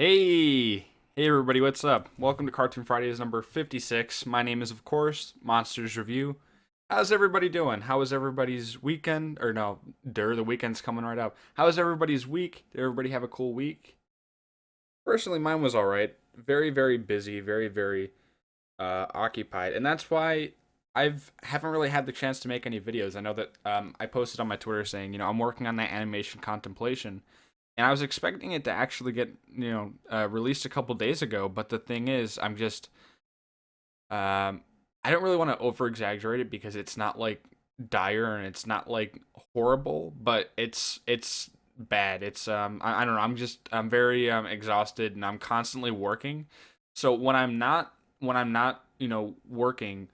Hey, hey everybody, what's up? Welcome to Cartoon Fridays number 56. My name is, of course, Monsters Review. How's everybody doing? How was everybody's weekend? Or no, the weekend's coming right up. How was everybody's week? Did everybody have a cool week? Personally, mine was alright. Very, very busy, very occupied. And that's why haven't really had the chance to make any videos. I know that I posted on my Twitter saying, I'm working on that animation contemplation. And I was expecting it to actually get released a couple days ago, but the thing is, I don't really want to over exaggerate it because it's not like dire and it's not like horrible, but it's bad. I don't know. I'm very exhausted and I'm constantly working. So when I'm not working,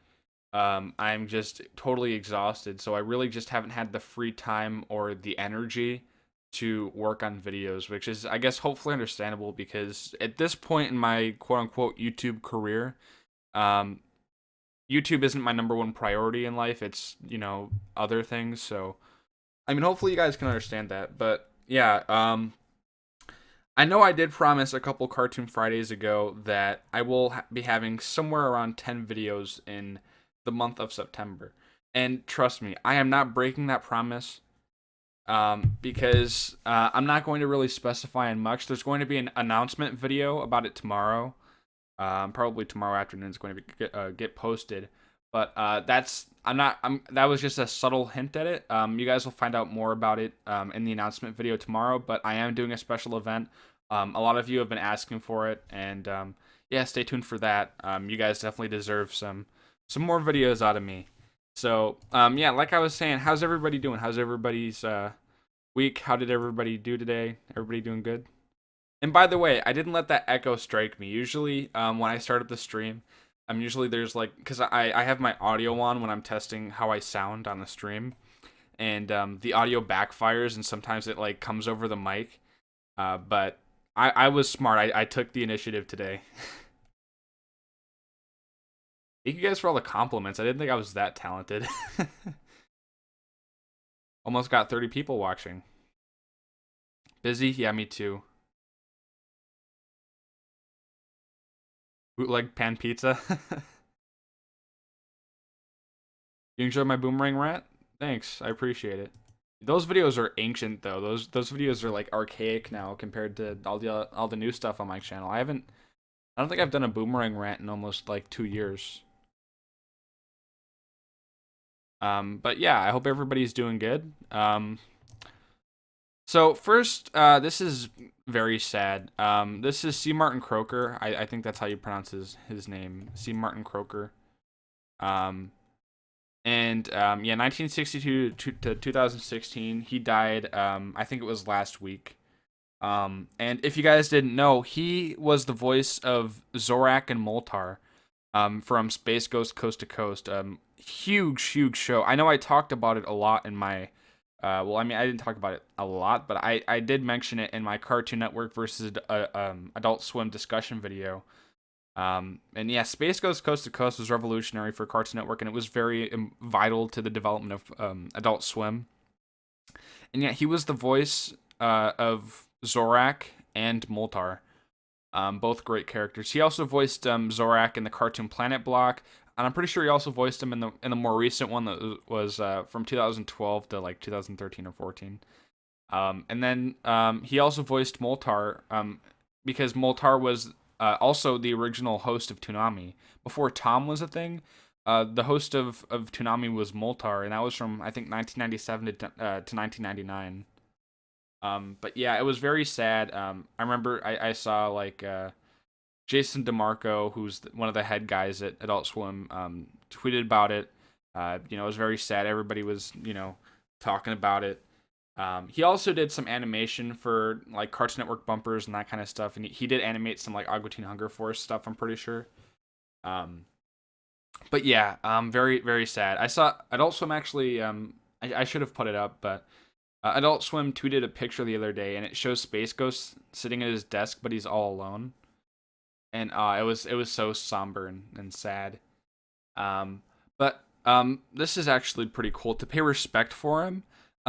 I'm just totally exhausted. So I really just haven't had the free time or the energy to work on videos, which is, I guess, hopefully understandable because at this point in my quote unquote YouTube career, um, YouTube isn't my number one priority in life. It's, other things. So, I mean, hopefully you guys can understand that. But yeah, I know I did promise a couple Cartoon Fridays ago that I will be having somewhere around 10 videos in the month of September. And trust me, I am not breaking that promise because I'm not going to really specify in much. There's going to be an announcement video about it tomorrow. Probably tomorrow afternoon is going to get posted. But that was just a subtle hint at it. You guys will find out more about it in the announcement video tomorrow. But I am doing a special event. A lot of you have been asking for it, and yeah, stay tuned for that. You guys definitely deserve some more videos out of me. So, yeah, like I was saying, how's everybody doing? How's everybody's week? How did everybody do today? Everybody doing good? And by the way, I didn't let that echo strike me. Usually, when I start up the stream, I'm usually there's like, because I have my audio on when I'm testing how I sound on the stream, and the audio backfires, and sometimes it like comes over the mic. But I was smart. I took the initiative today. Thank you guys for all the compliments. I didn't think I was that talented. Almost got 30 people watching. Busy? Yeah, me too. Bootleg pan pizza. You enjoy my boomerang rant? Thanks, I appreciate it. Those videos are ancient though. Those videos are like archaic now compared to all the new stuff on my channel. I don't think I've done a boomerang rant in almost like 2 years. But yeah, I hope everybody's doing good. So first, this is very sad. This is C. Martin Croker. I think that's how you pronounce his name, C. Martin Croker. Um, yeah, 1962 to 2016, he died. I think it was last week. And if you guys didn't know, he was the voice of Zorak and Moltar, from Space Ghost Coast to Coast. Huge show. I know I talked about it a lot in my well, I mean, I didn't talk about it a lot, but I did mention it in my Cartoon Network versus Adult Swim discussion video. And yeah, Space Ghost Coast to Coast was revolutionary for Cartoon Network, and it was very vital to the development of Adult Swim. And yeah, he was the voice of Zorak and Moltar. Both great characters. He also voiced Zorak in the Cartoon Planet block, and I'm pretty sure he also voiced him in the more recent one that was from 2012 to like 2013 or 14. And then he also voiced Moltar because Moltar was also the original host of Toonami. Before Tom was a thing, the host of Toonami was Moltar, and that was from, I think, 1997 to 1999. But yeah, it was very sad. I remember I saw like Jason DeMarco, who's one of the head guys at Adult Swim, tweeted about it. It was very sad. Everybody was, talking about it. He also did some animation for like Cartoon Network bumpers and that kind of stuff, and he did animate some like Aqua Teen Hunger Force stuff, I'm pretty sure. But yeah, very sad. I saw Adult Swim actually. I should have put it up, but Adult Swim tweeted a picture the other day, and it shows Space Ghost sitting at his desk, but he's all alone, and it was so somber and sad. But this is actually pretty cool to pay respect for him.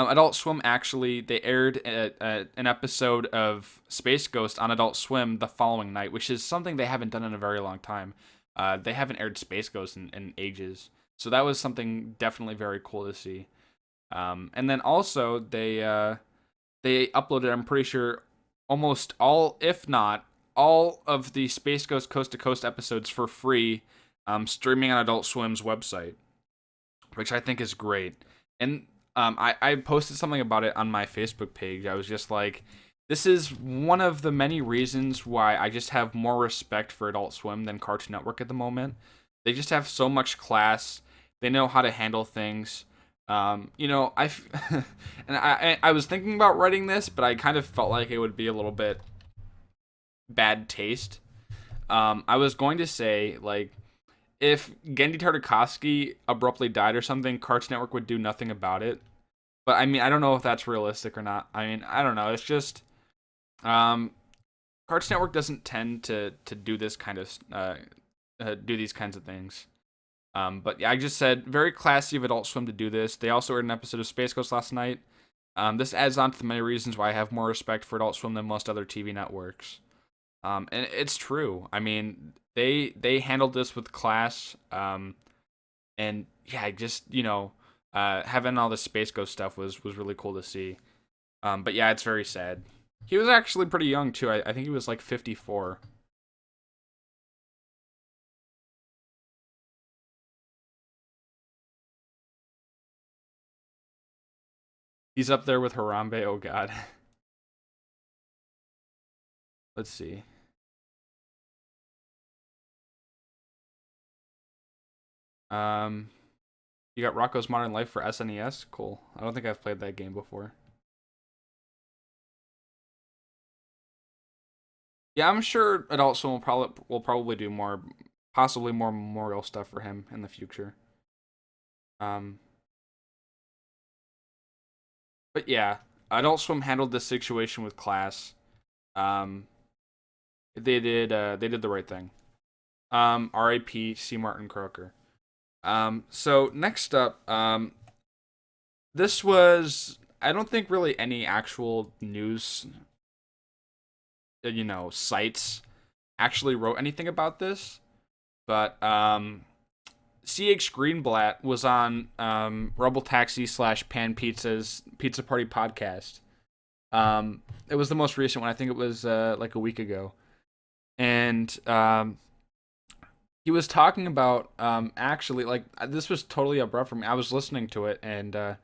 Adult Swim actually they aired an episode of Space Ghost on Adult Swim the following night, which is something they haven't done in a very long time. They haven't aired Space Ghost in ages, so that was something definitely very cool to see. And then also they uploaded, I'm pretty sure, almost all, if not all, of the Space Ghost Coast to Coast episodes for free, streaming on Adult Swim's website, which I think is great. And I posted something about it on my Facebook page. I was just like, this is one of the many reasons why I just have more respect for Adult Swim than Cartoon Network at the moment. They just have so much class. They know how to handle things. I and I was thinking about writing this, but I kind of felt like it would be a little bit bad taste. I was going to say, like, if Gendy Tartakovsky abruptly died or something, Cartoon Network would do nothing about it. But I mean, I don't know if that's realistic or not. I mean, I don't know. It's just um, Cartoon Network doesn't tend to do this kind of do these kinds of things. But yeah, I just said very classy of Adult Swim to do this. They also aired an episode of Space Ghost last night. This adds on to the many reasons why I have more respect for Adult Swim than most other TV networks. And it's true. I mean, they handled this with class. And yeah, just having all the Space Ghost stuff was really cool to see. But yeah, it's very sad. He was actually pretty young too. I think he was like 54. He's up there with Harambe. Oh God. Let's see. Um, you got Rocco's Modern Life for SNES. Cool. I don't think I've played that game before. Yeah, I'm sure Adult Swim will probably do more, possibly more memorial stuff for him in the future. Um, but yeah, Adult Swim handled this situation with class. Um, they did the right thing. R.I.P. C. Martin Croker. So next up, this was, I don't think really any actual news, sites actually wrote anything about this, but CH Greenblatt was on Rebel Taxi / Pan Pizza's Pizza Party podcast. It was the most recent one. I think it was like a week ago, and he was talking about actually, like, this was totally abrupt for me. I was listening to it, and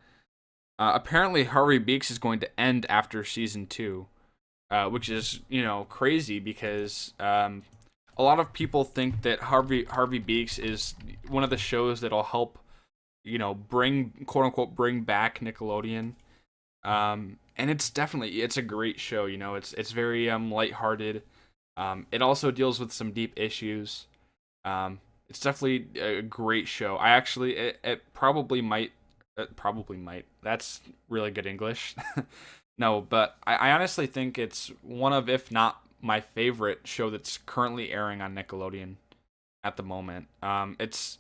apparently Harvey Beaks is going to end after season 2, which is crazy because a lot of people think that Harvey Beaks is one of the shows that'll help bring, quote unquote, bring back Nickelodeon. And it's a great show. It's very lighthearted. It also deals with some deep issues. It's definitely a great show. It probably might. That's really good English. No, but I honestly think it's one of, if not my favorite show that's currently airing on Nickelodeon at the moment. It's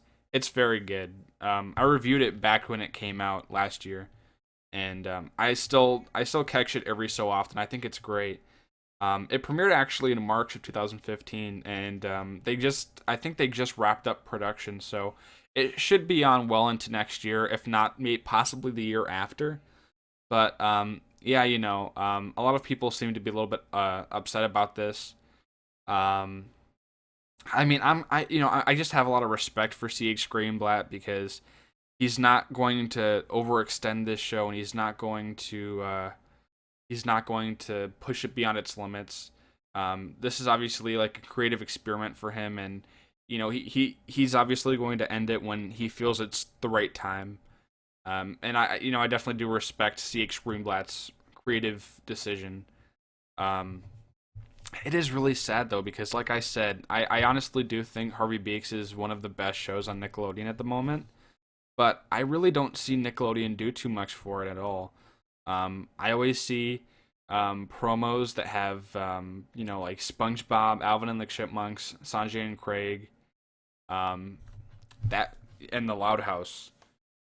very good. I reviewed it back when it came out last year, and I still catch it every so often. I think it's great. It premiered actually in March of 2015, and I think they just wrapped up production, so it should be on well into next year, if not maybe possibly the year after. But yeah, a lot of people seem to be a little bit upset about this. Um, I mean, I just have a lot of respect for CH Greenblatt because he's not going to overextend this show, and he's not going to push it beyond its limits. This is obviously like a creative experiment for him, and he's obviously going to end it when he feels it's the right time. And I definitely do respect CH Greenblatt's creative decision. Um, it is really sad though because, like I said, I honestly do think Harvey Beaks is one of the best shows on Nickelodeon at the moment, but I really don't see Nickelodeon do too much for it at all. I always see promos that have like SpongeBob, Alvin and the Chipmunks, Sanjay and Craig, um, that and the Loud House.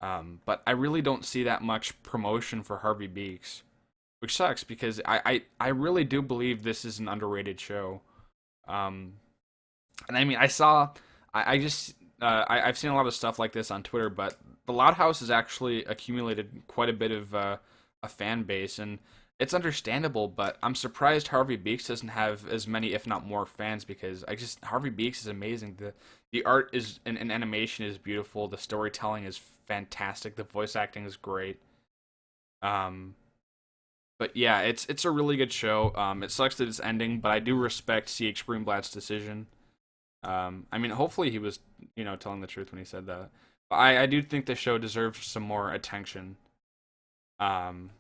But I really don't see that much promotion for Harvey Beaks, which sucks because I really do believe this is an underrated show. Um, and I mean, I just, I've seen a lot of stuff like this on Twitter, but the Loud House has actually accumulated quite a bit of a fan base, and it's understandable. But I'm surprised Harvey Beaks doesn't have as many, if not more, fans because Harvey Beaks is amazing. The art is and animation is beautiful. The storytelling is fantastic. The voice acting is great. Um, but yeah, it's a really good show. It sucks that it's ending, but I do respect CH Greenblatt's decision. I mean, hopefully he was, telling the truth when he said that. But I do think the show deserves some more attention. Um,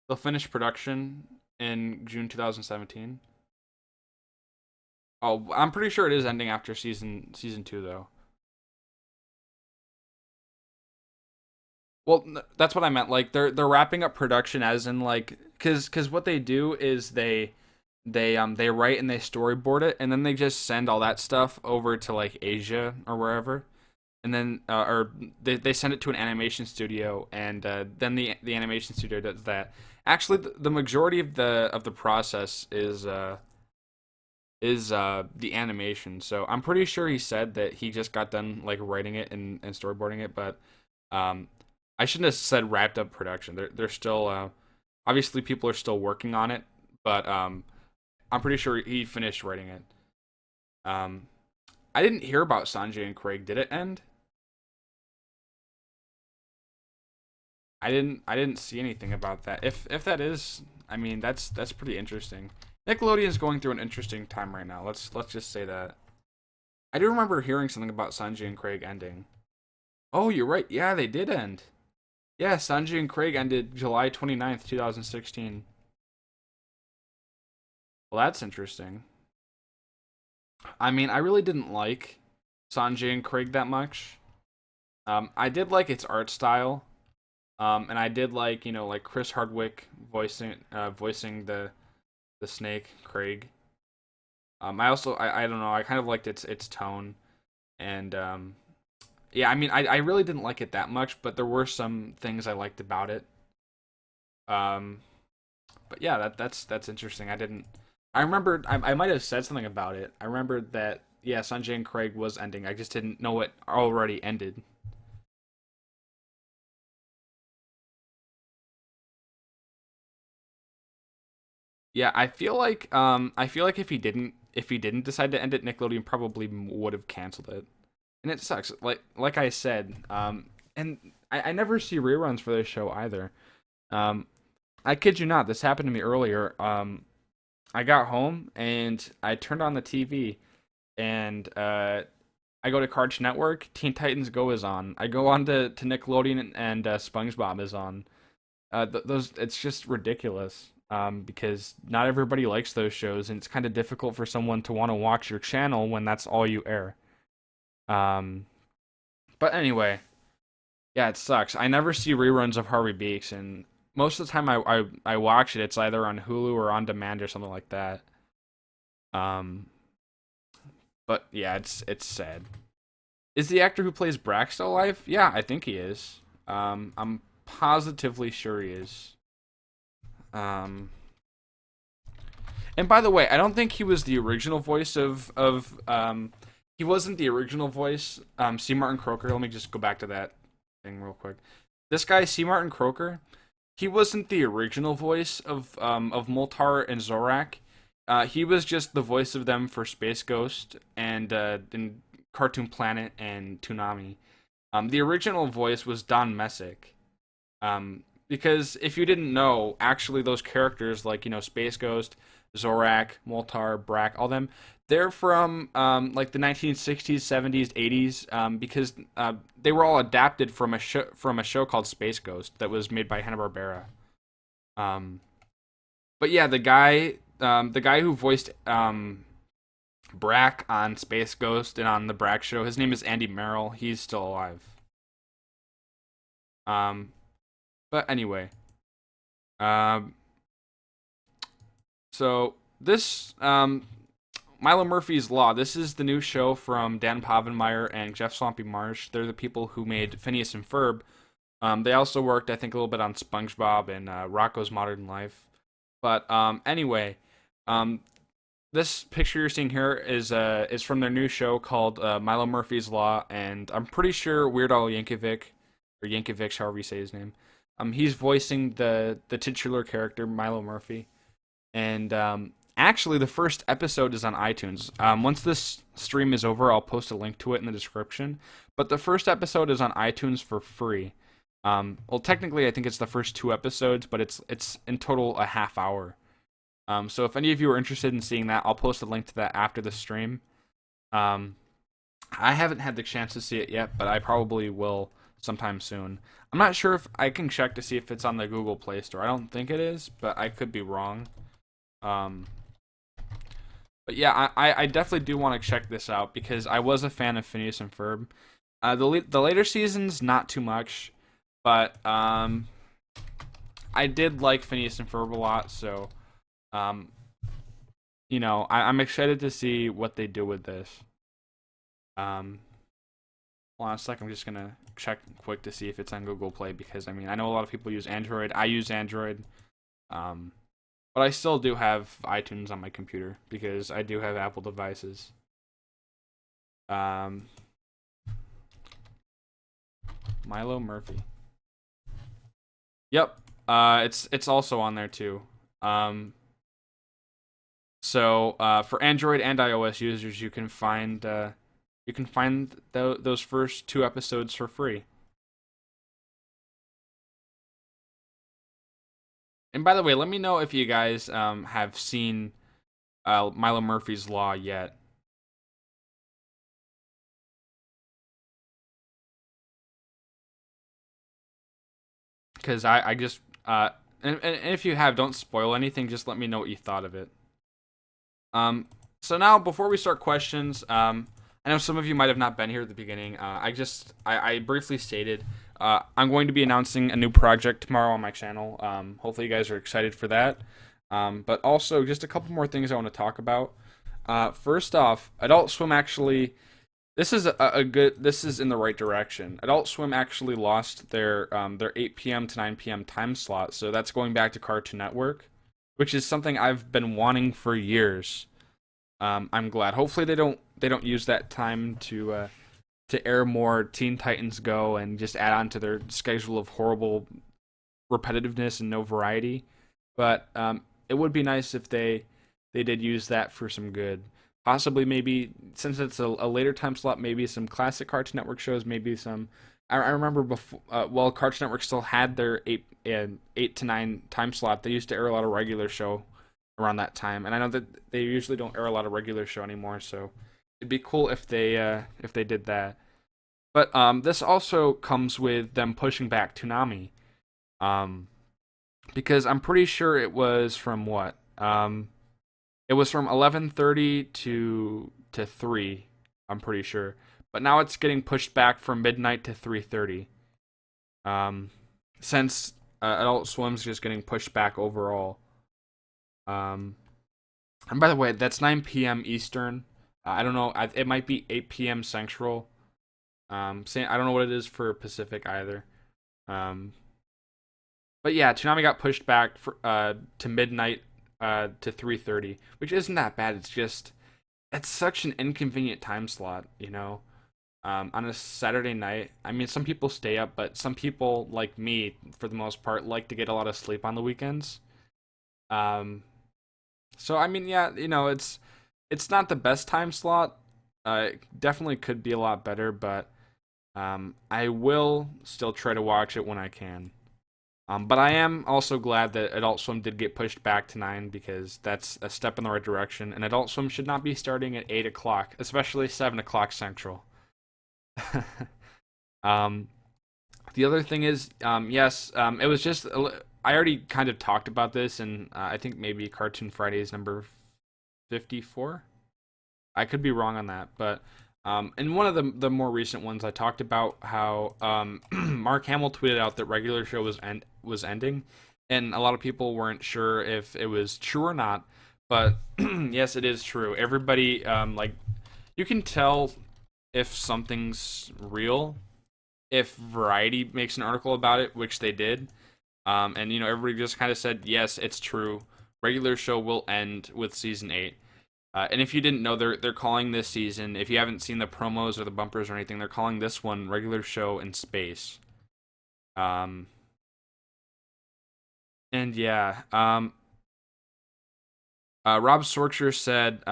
they'll finish production in June 2017. Oh, I'm pretty sure it is ending after season two though. Well, that's what I meant. Like they're wrapping up production as in like cuz what they do is they write and they storyboard it and then they just send all that stuff over to like Asia or wherever. And then or they send it to an animation studio and then the animation studio does that. Actually the majority of the process is the animation. So I'm pretty sure he said that he just got done like writing it and storyboarding it, but um I shouldn't have said wrapped up production. They're still obviously people are still working on it, but I'm pretty sure he finished writing it. Um I didn't hear about Sanjay and Craig. Did it end? I didn't see anything about that. If that is, I mean that's pretty interesting. Nickelodeon's going through an interesting time right now. Let's just say that. I do remember hearing something about Sanjay and Craig ending. Oh, you're right. Yeah, they did end. Yeah, Sanjay and Craig ended July 29th, 2016. Well, that's interesting. I mean, I really didn't like Sanjay and Craig that much. I did like its art style. And I did like, like Chris Hardwick voicing the snake, Craig. I don't know, I kind of liked its tone. And yeah, I mean I really didn't like it that much, but there were some things I liked about it. Um but yeah, that's interesting. I remembered I might have said something about it. I remembered that yeah, Sanjay and Craig was ending. I just didn't know it already ended. Yeah, I feel like if he didn't decide to end it, Nickelodeon probably would have canceled it. And it sucks. Like I said, and I never see reruns for this show either. Um, I kid you not, this happened to me earlier. I got home and I turned on the TV and I go to Cartoon Network. Teen Titans Go is on. I go on to Nickelodeon and SpongeBob is on. Those it's just ridiculous. Because not everybody likes those shows, and it's kind of difficult for someone to want to watch your channel when that's all you air. Um, but anyway, yeah, it sucks. I never see reruns of Harvey Beaks, and most of the time I watch it, it's either on Hulu or on demand or something like that. Um, but yeah, it's sad. Is the actor who plays Brack still alive? Yeah, I think he is. I'm positively sure he is. Um, and by the way, I don't think he was the original voice of. He wasn't the original voice. C. Martin Croker. Let me just go back to that thing real quick. This guy, C. Martin Croker, he wasn't the original voice of Moltar and Zorak. He was just the voice of them for Space Ghost and in Cartoon Planet and Toonami. The original voice was Don Messick. Because if you didn't know, actually those characters like Space Ghost, Zorak, Moltar, Brack, all them, they're from like the 1960s, 70s, 80s. Because they were all adapted from a show called Space Ghost that was made by Hanna Barbera. Um, but yeah, the guy who voiced Brack on Space Ghost and on the Brack show, his name is Andy Merrill. He's still alive. Um, but anyway, um, so this Milo Murphy's Law. This is the new show from Dan Povenmire and Jeff Swampy Marsh. They're the people who made Phineas and Ferb. They also worked, I think, a little bit on SpongeBob and Rocko's Modern Life. But anyway, um, this picture you're seeing here is from their new show called Milo Murphy's Law, and I'm pretty sure Weird Al Yankovic, or Yankovic, however you say his name, he's voicing the titular character Milo Murphy, and actually the first episode is on iTunes. Once this stream is over, I'll post a link to it in the description. But the first episode is on iTunes for free. Well, technically, I think it's the first 2 episodes, but it's in total a half hour. So if any of you are interested in seeing that, I'll post a link to that after the stream. I haven't had the chance to see it yet, but I probably will sometime soon. I'm not sure if I can check to see if it's on the Google Play Store. I don't think it is, but I could be wrong. But yeah, I definitely do want to check this out because I was a fan of Phineas and Ferb. The later seasons, not too much, but I did like Phineas and Ferb a lot, so I'm excited to see what they do with this. Hold on a sec, I'm just gonna check quick to see if it's on Google Play because I know a lot of people use Android. I use Android. But I still do have iTunes on my computer because I do have Apple devices. Milo Murphy. Yep. It's also on there too. So for Android and iOS users, you can find those first 2 episodes for free. And by the way, let me know if you guys have seen Milo Murphy's Law yet. Because I just and if you have, don't spoil anything. Just let me know what you thought of it. So now before we start questions, I know some of you might have not been here at the beginning. I briefly stated I'm going to be announcing a new project tomorrow on my channel. Hopefully you guys are excited for that. But also just a couple more things I want to talk about. First off, Adult Swim actually, this is this is in the right direction. Adult Swim actually lost their 8 p.m. to 9 p.m. time slot, so that's going back to Cartoon Network, which is something I've been wanting for years. I'm glad. Hopefully they don't use that time to air more Teen Titans Go and just add on to their schedule of horrible repetitiveness and no variety. But it would be nice if they did use that for some good. Possibly, maybe, since it's a later time slot, maybe some classic Cartoon Network shows, maybe some... I remember before, Cartoon Network still had their 8 to 9 time slot, they used to air a lot of regular show around that time. And I know that they usually don't air a lot of regular show anymore, so it'd be cool if they did that. But this also comes with them pushing back Toonami, because I'm pretty sure it was from what? It was from 11:30 to 3. I'm pretty sure, but now it's getting pushed back from midnight to 3:30. Since Adult Swim's just getting pushed back overall. And by the way, that's 9 p.m. Eastern. I don't know. It might be 8 p.m. Central. I don't know what it is for Pacific either. But yeah, Toonami got pushed back to midnight to 3:30, which isn't that bad. It's such an inconvenient time slot, on a Saturday night. Some people stay up, but some people, like me, for the most part, like to get a lot of sleep on the weekends. So yeah, it's not the best time slot. It definitely could be a lot better, but I will still try to watch it when I can. But I am also glad that Adult Swim did get pushed back to 9 because that's a step in the right direction. And Adult Swim should not be starting at 8 o'clock, especially 7 o'clock Central. The other thing is, yes, it was just... I already kind of talked about this, and I think maybe Cartoon Fridays number 54? I could be wrong on that, but... in one of the more recent ones, I talked about how Mark Hamill tweeted out that regular show was ending, and a lot of people weren't sure if it was true or not. But yes, it is true. Everybody, like, you can tell if something's real if Variety makes an article about it, which they did. And everybody just kind of said, yes, it's true. Regular show will end with season 8. And if you didn't know, they're calling this season. If you haven't seen the promos or the bumpers or anything, they're calling this one regular show in space. Um, and yeah, Rob Sorcher said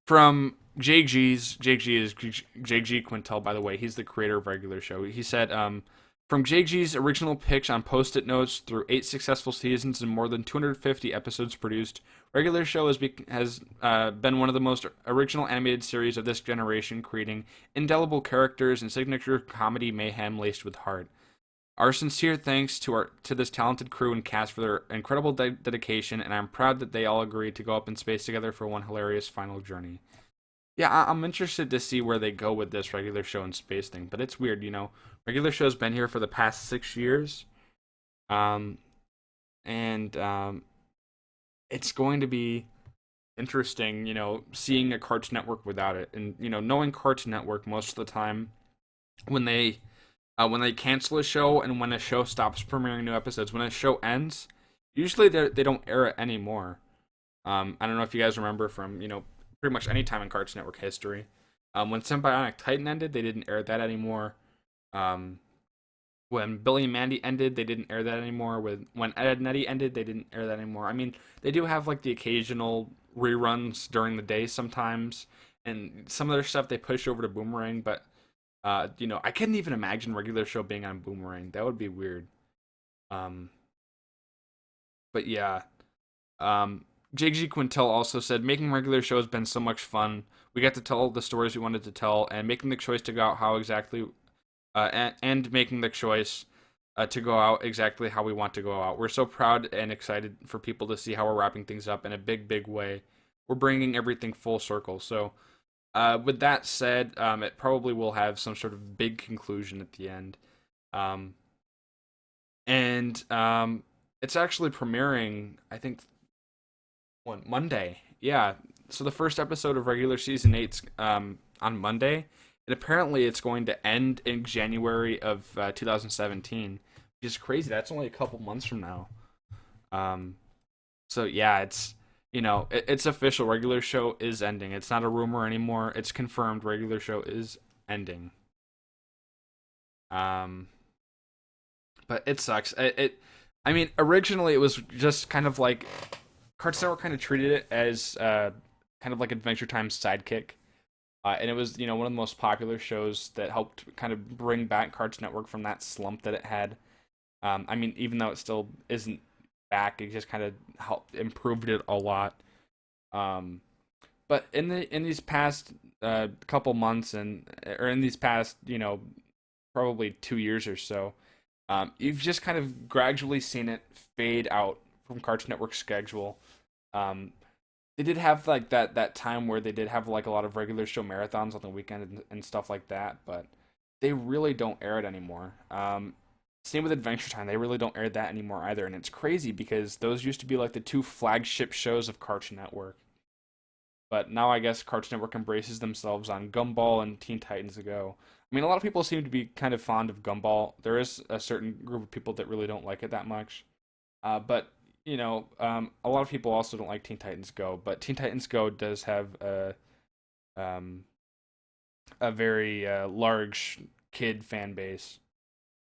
from Jake G is Jake G Quintel, by the way. He's the creator of regular show. He said from Jake G's original pitch on post-it notes through 8 successful seasons and more than 250 episodes produced, regular show has been one of the most original animated series of this generation, creating indelible characters and signature comedy mayhem laced with heart. Our sincere thanks to this talented crew and cast for their incredible dedication, and I'm proud that they all agreed to go up in space together for one hilarious final journey. Yeah, I'm interested to see where they go with this regular show and space thing, but it's weird, Regular show's been here for the past 6 years, um, and it's going to be interesting, seeing a Cartoon Network without it, and knowing Cartoon Network most of the time when they cancel a show and when a show stops premiering new episodes, when a show ends, usually they don't air it anymore. I don't know if you guys remember from pretty much any time in Cartoon Network history. When Symbionic Titan ended, they didn't air that anymore. Um, when Billy and Mandy ended, they didn't air that anymore. When Ed, Edd n Eddy ended, they didn't air that anymore. I mean, they do have like the occasional reruns during the day sometimes, and some of their stuff they push over to Boomerang, but I couldn't even imagine regular show being on Boomerang. That would be weird. Um, but yeah. Um, JG Quintel also said, making regular show has been so much fun. We got to tell the stories we wanted to tell, and making the choice to go out how exactly, and making the choice to go out exactly how we want to go out. We're so proud and excited for people to see how we're wrapping things up in a big, big way. We're bringing everything full circle. So, with that said, it probably will have some sort of big conclusion at the end. Um, and it's actually premiering, I think, one Monday. Yeah. So the first episode of regular season 8's on Monday, and apparently it's going to end in January of 2017, which is crazy. That's only a couple months from now. Um, so yeah, it's official. Regular show is ending. It's not a rumor anymore. It's confirmed. Regular show is ending. Um, but it sucks. I mean, originally it was just kind of like Cartoon Network kind of treated it as kind of like Adventure Time's sidekick. And it was, one of the most popular shows that helped kind of bring back Cartoon Network from that slump that it had. I mean, even though it still isn't back, it just kind of helped improved it a lot. Um, but in these past couple months or in these past, probably 2 years or so, you've just kind of gradually seen it fade out from Cartoon Network's schedule. Um, they did have like that time where they did have like a lot of regular show marathons on the weekend and stuff like that, but they really don't air it anymore. Same with Adventure Time, they really don't air that anymore either, and it's crazy because those used to be like the two flagship shows of Cartoon Network. But now I guess Cartoon Network embraces themselves on Gumball and Teen Titans Go. I mean, a lot of people seem to be kind of fond of Gumball. There is a certain group of people that really don't like it that much. But a lot of people also don't like Teen Titans Go. But Teen Titans Go does have um, a very large kid fan base.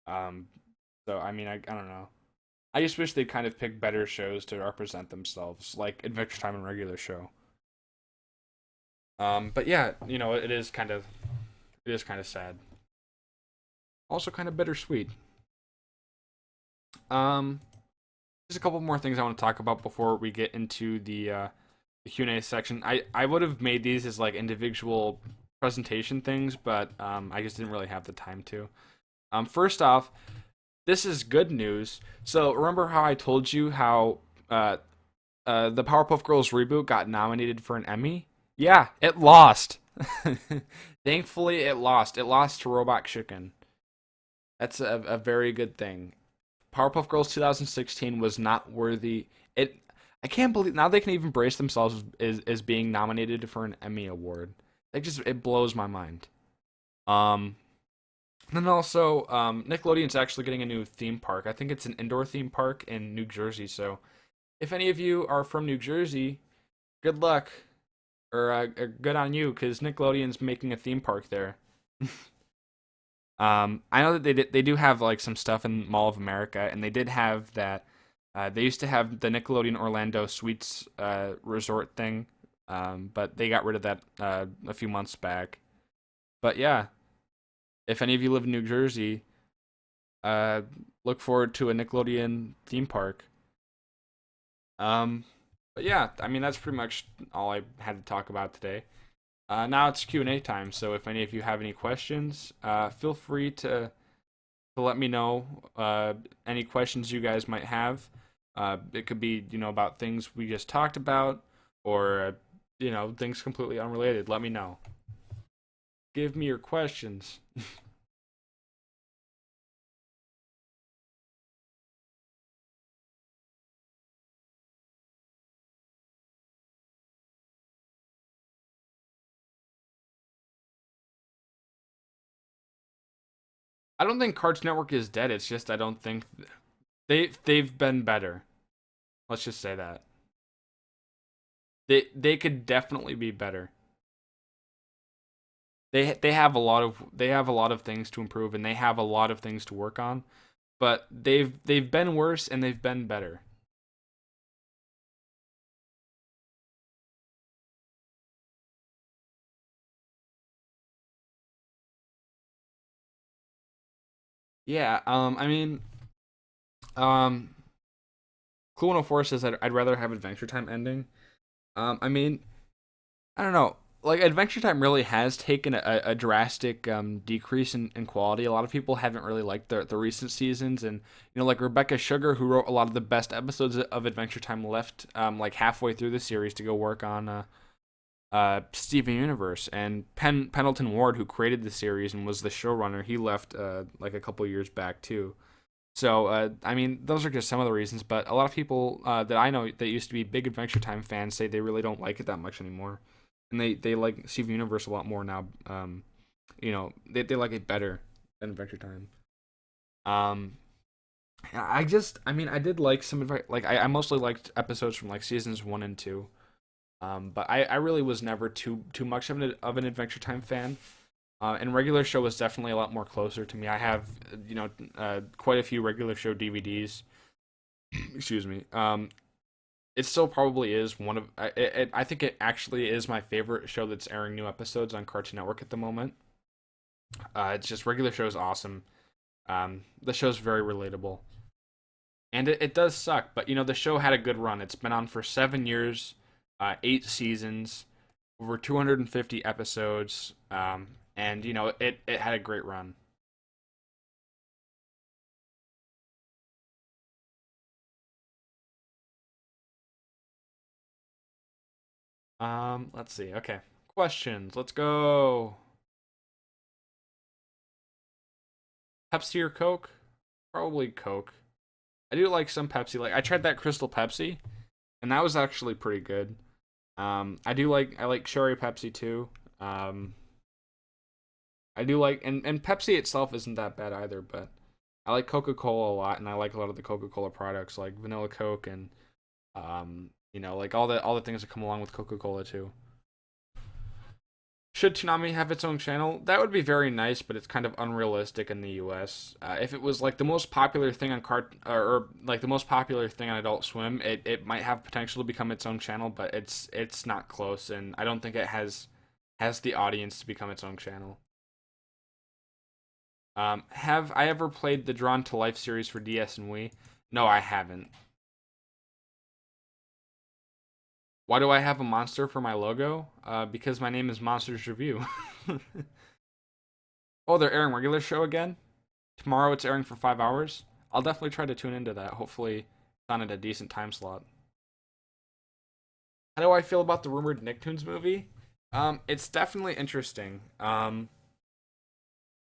Um, so I mean, I don't know. I just wish they kind of pick better shows to represent themselves, like Adventure Time and regular show. But yeah, it is kind of sad. Also, kind of bittersweet. Um, Just a couple more things I want to talk about before we get into the Q&A section. I would have made these as like individual presentation things, but I just didn't really have the time to. First off, this is good news. So remember how I told you how the Powerpuff Girls reboot got nominated for an Emmy? Yeah, it lost. Thankfully, it lost. It lost to Robot Chicken. That's a very good thing. Powerpuff Girls 2016 was not worthy. It I can't believe now they can even brace themselves as being nominated for an Emmy award. It blows my mind. Um, and then also, Nickelodeon's actually getting a new theme park. I think it's an indoor theme park in New Jersey. So if any of you are from New Jersey, good luck or good on you, because Nickelodeon's making a theme park there. I know that they do have like some stuff in Mall of America, and they did have that. They used to have the Nickelodeon Orlando Suites resort thing, but they got rid of that a few months back. But yeah, if any of you live in New Jersey, uh, look forward to a Nickelodeon theme park. Um, but yeah, I mean that's pretty much all I had to talk about today. Now it's Q&A time, so if any of you have any questions, feel free to let me know any questions you guys might have. It could be, about things we just talked about, or, things completely unrelated. Let me know. Give me your questions. I don't think Cartoon Network is dead. It's just I don't think they've been better. Let's just say that they could definitely be better. They have a lot of things to improve, and they have a lot of things to work on. But they've been worse and they've been better. Yeah. I mean, um, Clue 104 says I'd rather have Adventure Time ending. I mean, I don't know. Like Adventure Time really has taken a drastic decrease in quality. A lot of people haven't really liked the recent seasons, and like Rebecca Sugar, who wrote a lot of the best episodes of Adventure Time, left like halfway through the series to go work on Steven Universe, and Pendleton Ward, who created the series and was the showrunner, he left like a couple years back too. So I mean, those are just some of the reasons, but a lot of people that I know that used to be big Adventure Time fans say they really don't like it that much anymore, and they like Steven Universe a lot more now. They like it better than Adventure Time. Um, I mean, I did like some like I mostly liked episodes from like seasons 1 and 2. But I really was never too much of an Adventure Time fan. And regular show was definitely a lot more closer to me. I have quite a few regular show DVDs. Excuse me. It still probably is one of I think it actually is my favorite show that's airing new episodes on Cartoon Network at the moment. It's just regular show is awesome. The show's very relatable, and it does suck, but the show had a good run. It's been on for 7 years, 8 seasons, over 250 episodes, and it had a great run. Let's see. Okay, questions. Let's go. Pepsi or Coke? Probably Coke. I do like some Pepsi. Like I tried that Crystal Pepsi, and that was actually pretty good. I like Cherry Pepsi too. Um, I do like and Pepsi itself isn't that bad either, but I like Coca Cola a lot, and I like a lot of the Coca Cola products like vanilla Coke and like all the things that come along with Coca Cola too. Should Toonami have its own channel? That would be very nice, but it's kind of unrealistic in the U.S. If it was like the most popular thing on or like the most popular thing on Adult Swim, it might have potential to become its own channel, but it's not close, and I don't think it has the audience to become its own channel. Have I ever played the Drawn to Life series for DS and Wii? No, I haven't. Why do I have a monster for my logo? Because my name is Monsters Review. Oh, they're airing regular show again? Tomorrow it's airing for 5 hours. I'll definitely try to tune into that. Hopefully, it's on at a decent time slot. How do I feel about the rumored Nicktoons movie? It's definitely interesting.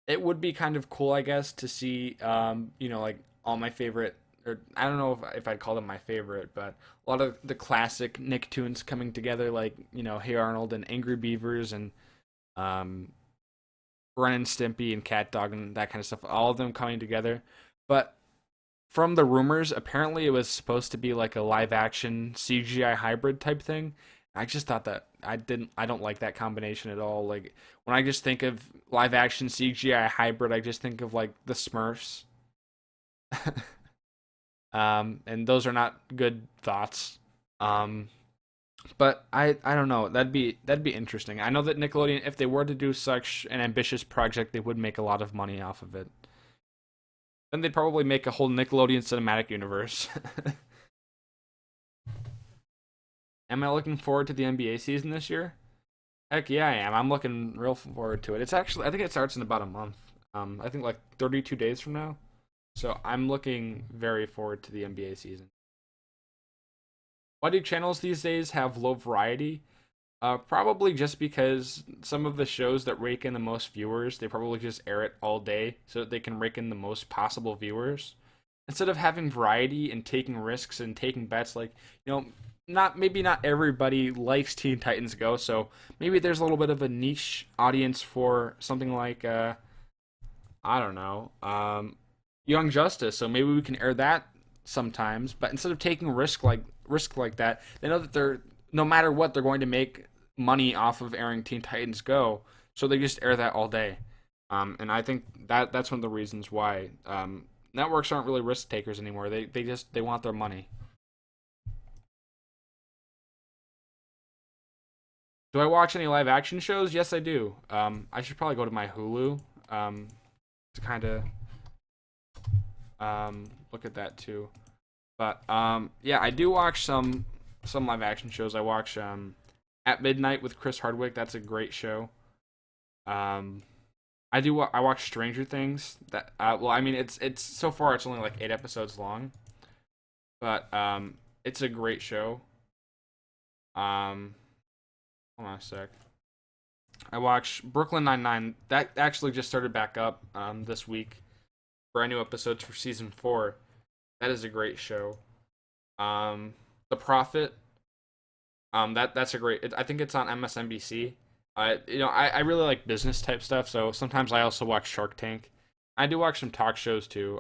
It would be kind of cool, I guess, to see, like all my favorite or I don't know if I'd call them my favorite, but a lot of the classic Nicktoons coming together, like Hey Arnold and Angry Beavers and um, Ren and Stimpy and Cat Dog and that kind of stuff. All of them coming together, but from the rumors, apparently it was supposed to be like a live action CGI hybrid type thing. I just thought that I don't like that combination at all. Like when I just think of live action CGI hybrid, I just think of like the Smurfs. And those are not good thoughts. Um, but I don't know. That'd be interesting. I know that Nickelodeon, if they were to do such an ambitious project, they would make a lot of money off of it. Then they'd probably make a whole Nickelodeon cinematic universe. Am I looking forward to the NBA season this year? Heck yeah, I am. I'm looking real forward to it. It's actually, I think it starts in about a month. I think like 32 days from now. So I'm looking very forward to the NBA season. Why do channels these days have low variety? Probably just because some of the shows that rake in the most viewers, they probably just air it all day so that they can rake in the most possible viewers. Instead of having variety and taking risks and taking bets, like, not maybe not everybody likes Teen Titans Go, so maybe there's a little bit of a niche audience for something like I don't know, Young Justice. So maybe we can air that sometimes. But instead of taking risk like that, they know that they're no matter what they're going to make money off of airing Teen Titans Go. So they just air that all day. And I think that's one of the reasons why networks aren't really risk takers anymore. They want their money. Do I watch any live action shows? Yes, I do. I should probably go to my Hulu to kind of look at that too. But yeah, I do watch some live action shows. I watch At Midnight with Chris Hardwick. That's a great show. Um, I watch Stranger Things. That well, I mean, it's so far it's only like 8 episodes long, but it's a great show. Um, Hold on a sec. I watched Brooklyn Nine-Nine. That actually just started back up this week. Brand new episodes for season 4. That is a great show. The Prophet. That's a great. I think it's on MSNBC. I really like business type stuff, so sometimes I also watch Shark Tank. I do watch some talk shows too.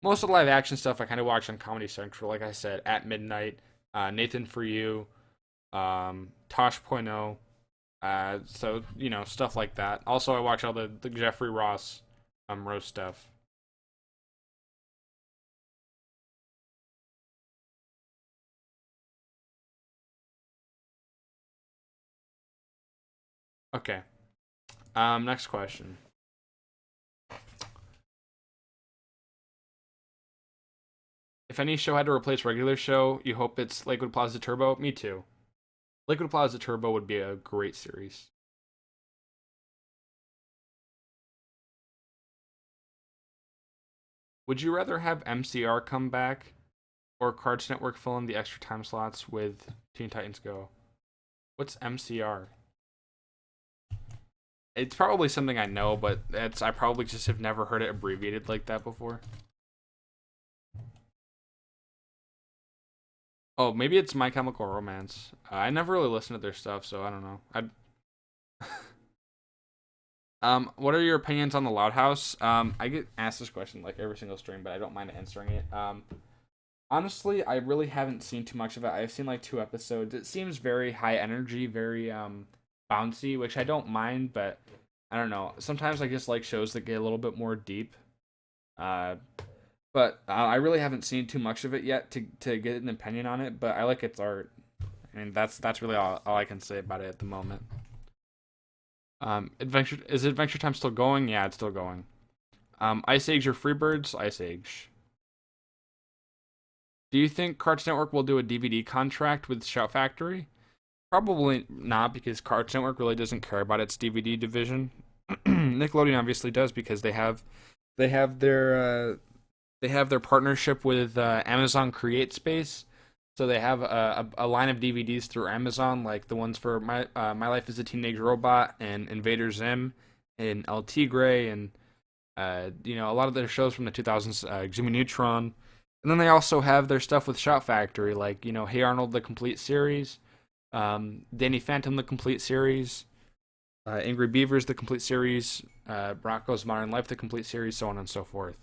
Most of the live action stuff I kind of watch on Comedy Central, like I said, At Midnight, Nathan For You, Tosh Point oh. So stuff like that. Also, I watch all the Jeffrey Ross roast stuff. Okay. Next question. If any show had to replace regular show, you hope it's Lakewood Plaza Turbo? Me too. Liquid Plaza Turbo would be a great series. Would you rather have MCR come back or Cards Network fill in the extra time slots with Teen Titans Go? What's MCR? It's probably something I know, but I probably just have never heard it abbreviated like that before. Oh, maybe it's My Chemical Romance. I never really listened to their stuff, so I don't know. What are your opinions on the Loud House? I get asked this question like every single stream, but I don't mind answering it. Honestly, I really haven't seen too much of it. I've seen like 2 episodes. It seems very high energy, very bouncy, which I don't mind, but I don't know. Sometimes I just like shows that get a little bit more deep. Uh, but I really haven't seen too much of it yet to get an opinion on it. But I like its art. I mean, that's really all I can say about it at the moment. Adventure Time still going? Yeah, it's still going. Ice Age or Freebirds? Ice Age. Do you think Cartoon Network will do a DVD contract with Shout Factory? Probably not, because Cartoon Network really doesn't care about its DVD division. Nickelodeon obviously does because they have their partnership with Amazon Create Space. So they have a line of DVDs through Amazon, like the ones for My Life as a Teenage Robot and Invader Zim and El Tigre and a lot of their shows from the 2000s, Jimmy Neutron. And then they also have their stuff with Shout Factory, like, Hey Arnold, the complete series, Danny Phantom, the complete series, Angry Beavers, the complete series, Rocko's Modern Life, the complete series, so on and so forth.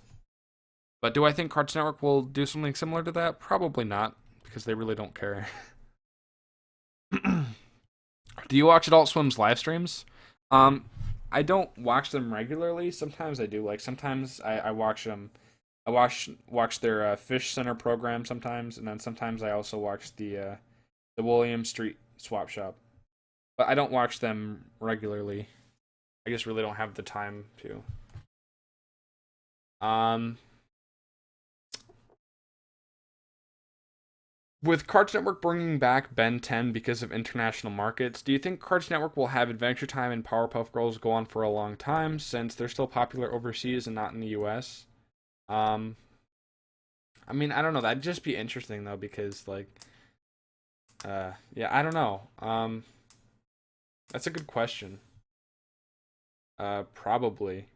But do I think Cartoon Network will do something similar to that? Probably not, because they really don't care. Do you watch Adult Swim's live streams? I don't watch them regularly. Sometimes I do. Like sometimes I watch them. I watch their Fish Center program sometimes, and then sometimes I also watch the William Street Swap Shop. But I don't watch them regularly. I just really don't have the time to. Um, With Cartoon Network bringing back Ben 10 because of international markets, do you think Cartoon Network will have Adventure Time and Powerpuff Girls go on for a long time since they're still popular overseas and not in the US? Um, I mean, I don't know. That'd just be interesting though because yeah, I don't know. That's a good question. Probably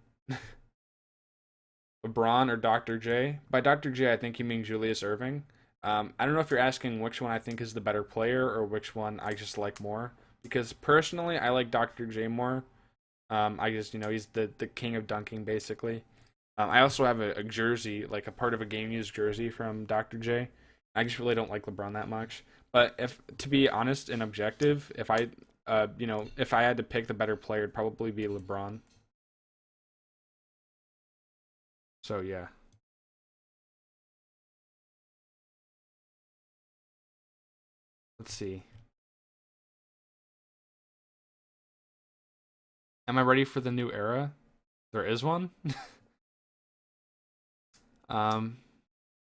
LeBron or Dr. J. By Dr. J, I think you mean Julius Irving. I don't know if you're asking which one I think is the better player or which one I just like more. Because personally, I like Dr. J more. I just, he's the king of dunking, basically. I also have a jersey, like a part of a game used jersey from Dr. J. I just really don't like LeBron that much. But if to be honest and objective, if I had to pick the better player, it'd probably be LeBron. So yeah. Let's see. Am I ready for the new era? There is one. um,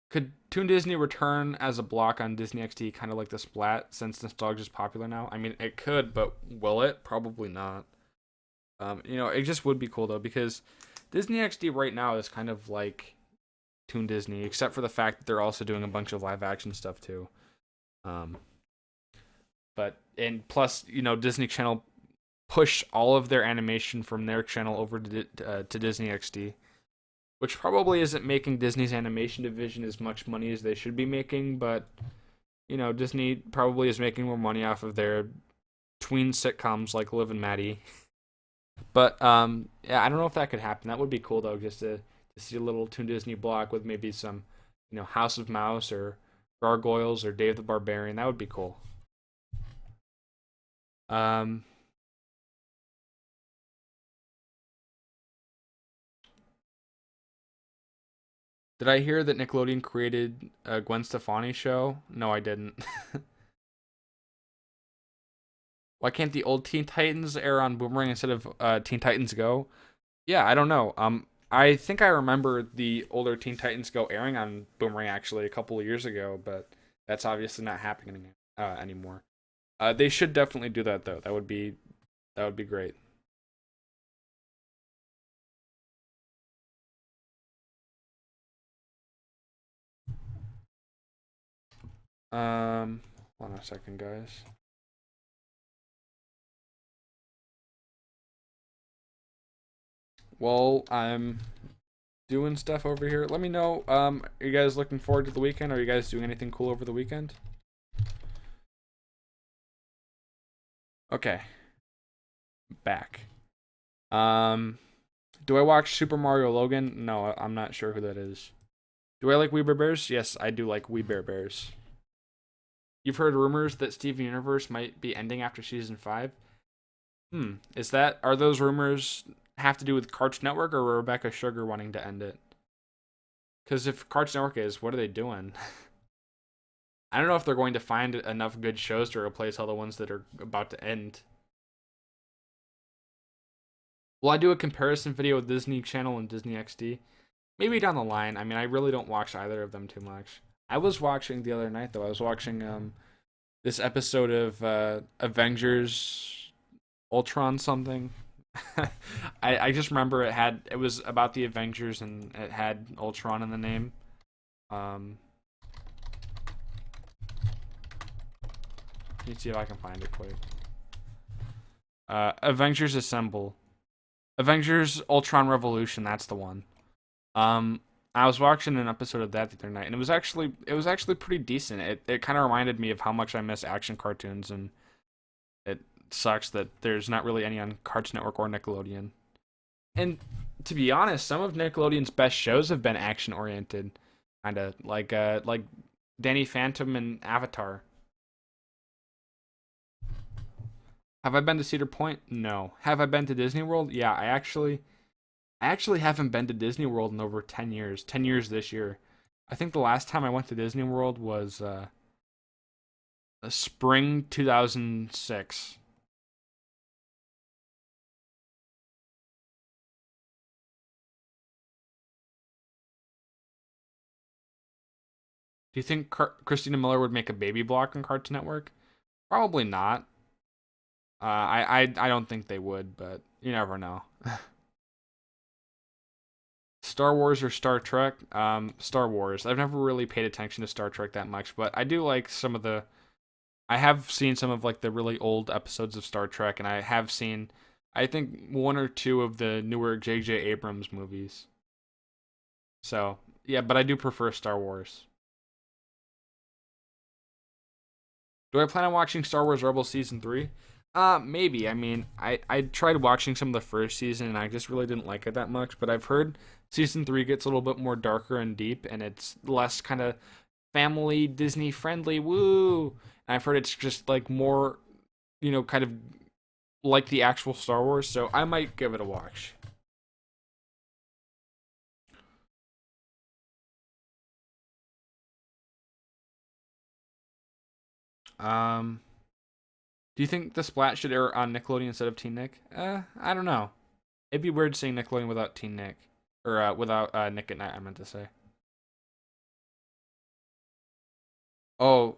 could Toon Disney return as a block on Disney XD, kind of like the Splat, since nostalgia is popular now? I mean, it could, but will it? Probably not. It just would be cool though because Disney XD right now is kind of like Toon Disney, except for the fact that they're also doing a bunch of live action stuff too. Um, but and plus, Disney Channel push all of their animation from their channel over to Disney XD, which probably isn't making Disney's animation division as much money as they should be making, but Disney probably is making more money off of their tween sitcoms like Liv and Maddie. But yeah, I don't know if that could happen. That would be cool though, just to see a little Toon Disney block with maybe some, House of Mouse or Gargoyles or Dave the Barbarian. That would be cool. Um, did I hear that Nickelodeon created a Gwen Stefani show? No, I didn't. Why can't the old Teen Titans air on Boomerang instead of Teen Titans Go? Yeah, I don't know. I think I remember the older Teen Titans Go airing on Boomerang actually a couple of years ago, but that's obviously not happening anymore. They should definitely do that though. That would be great. Hold on a second, guys. Well, I'm doing stuff over here. Let me know. Are you guys looking forward to the weekend? Are you guys doing anything cool over the weekend? Okay, back. Um, do I watch Super Mario Logan? No, I'm not sure who that is. Do I like We Bare Bears? Yes, I do like We Bare Bears. You've heard rumors that Steven Universe might be ending after season 5. Are those rumors have to do with Cartoon Network or Rebecca Sugar wanting to end it? Because if Cartoon Network is, what are they doing? I don't know if they're going to find enough good shows to replace all the ones that are about to end. Will I do a comparison video with Disney Channel and Disney XD? Maybe down the line. I mean, I really don't watch either of them too much. I was watching the other night though. I was watching this episode of Avengers Ultron something. I just remember it was about the Avengers and it had Ultron in the name. Um, let me see if I can find it quick. Avengers Assemble. Avengers Ultron Revolution, that's the one. Um I was watching an episode of that the other night, and it was actually pretty decent. It kind of reminded me of how much I miss action cartoons, and it sucks that there's not really any on Cartoon Network or Nickelodeon. And to be honest, some of Nickelodeon's best shows have been action oriented, kind of like Danny Phantom and Avatar. Have I been to Cedar Point? No. Have I been to Disney World? Yeah, I actually haven't been to Disney World in over 10 years. 10 years this year. I think the last time I went to Disney World was spring 2006. Do you think Christina Miller would make a baby block on Cartoon Network? Probably not. I don't think they would, but you never know. Star Wars or Star Trek? Star Wars. I've never really paid attention to Star Trek that much, but I do like some of the. I have seen some of like the really old episodes of Star Trek, and I have seen, I think, one or two of the newer J.J. Abrams movies. So yeah, but I do prefer Star Wars. Do I plan on watching Star Wars Rebels season three? Maybe. I mean, I tried watching some of the first season and I just really didn't like it that much. But I've heard season three gets a little bit more darker and deep, and it's less kind of family Disney friendly. Woo! And I've heard it's just like more, kind of like the actual Star Wars. So I might give it a watch. Um, do you think the Splat should air on Nickelodeon instead of Teen Nick? I don't know. It'd be weird seeing Nickelodeon without Teen Nick, or without Nick at Night. I meant to say. Oh,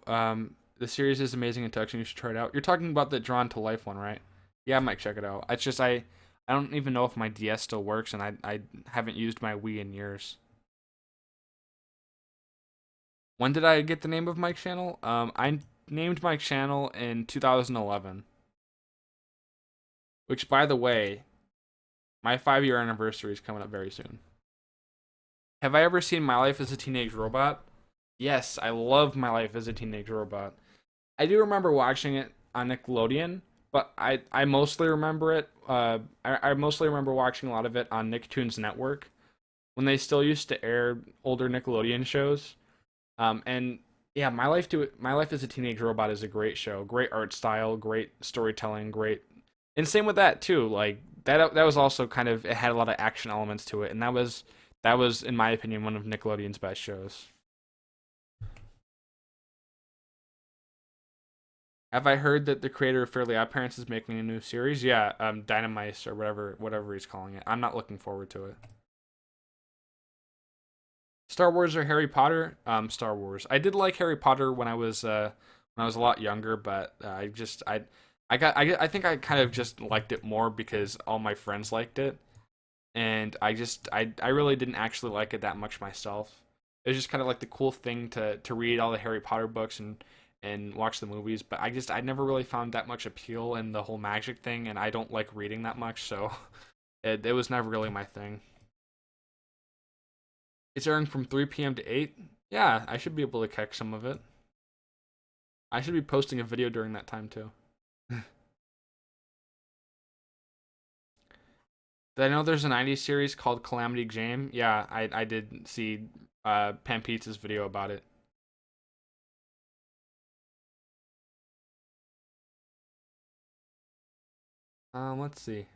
the series is amazing and touching. You should try it out. You're talking about the Drawn to Life one, right? Yeah, I might check it out. It's just I don't even know if my DS still works, and I haven't used my Wii in years. When did I get the name of my channel? I named my channel in 2011, which, by the way, my 5 year anniversary is coming up very soon. Have I ever seen My Life as a Teenage Robot? Yes, I love My Life as a Teenage Robot. I do remember watching it on Nickelodeon, but I mostly remember it. I mostly remember watching a lot of it on Nicktoons Network when they still used to air older Nickelodeon shows. And yeah, My Life as a Teenage Robot is a great show. Great art style, great storytelling, great. And same with that too. Like that was also kind of, it had a lot of action elements to it, and that was in my opinion one of Nickelodeon's best shows. Have I heard that the creator of Fairly Odd Parents is making a new series? Yeah, Dynamite or whatever he's calling it. I'm not looking forward to it. Star Wars or Harry Potter? Star Wars. I did like Harry Potter when I was a lot younger, but I think I kind of just liked it more because all my friends liked it, and I really didn't actually like it that much myself. It was just kind of like the cool thing to read all the Harry Potter books and watch the movies, but I never really found that much appeal in the whole magic thing, and I don't like reading that much, so it was never really my thing. It's airing from 3 p.m. to 8. Yeah, I should be able to catch some of it. I should be posting a video during that time too. Did I know there's a 90s series called Calamity Jane? Yeah, I did see Pan Pizza's video about it. Let's see.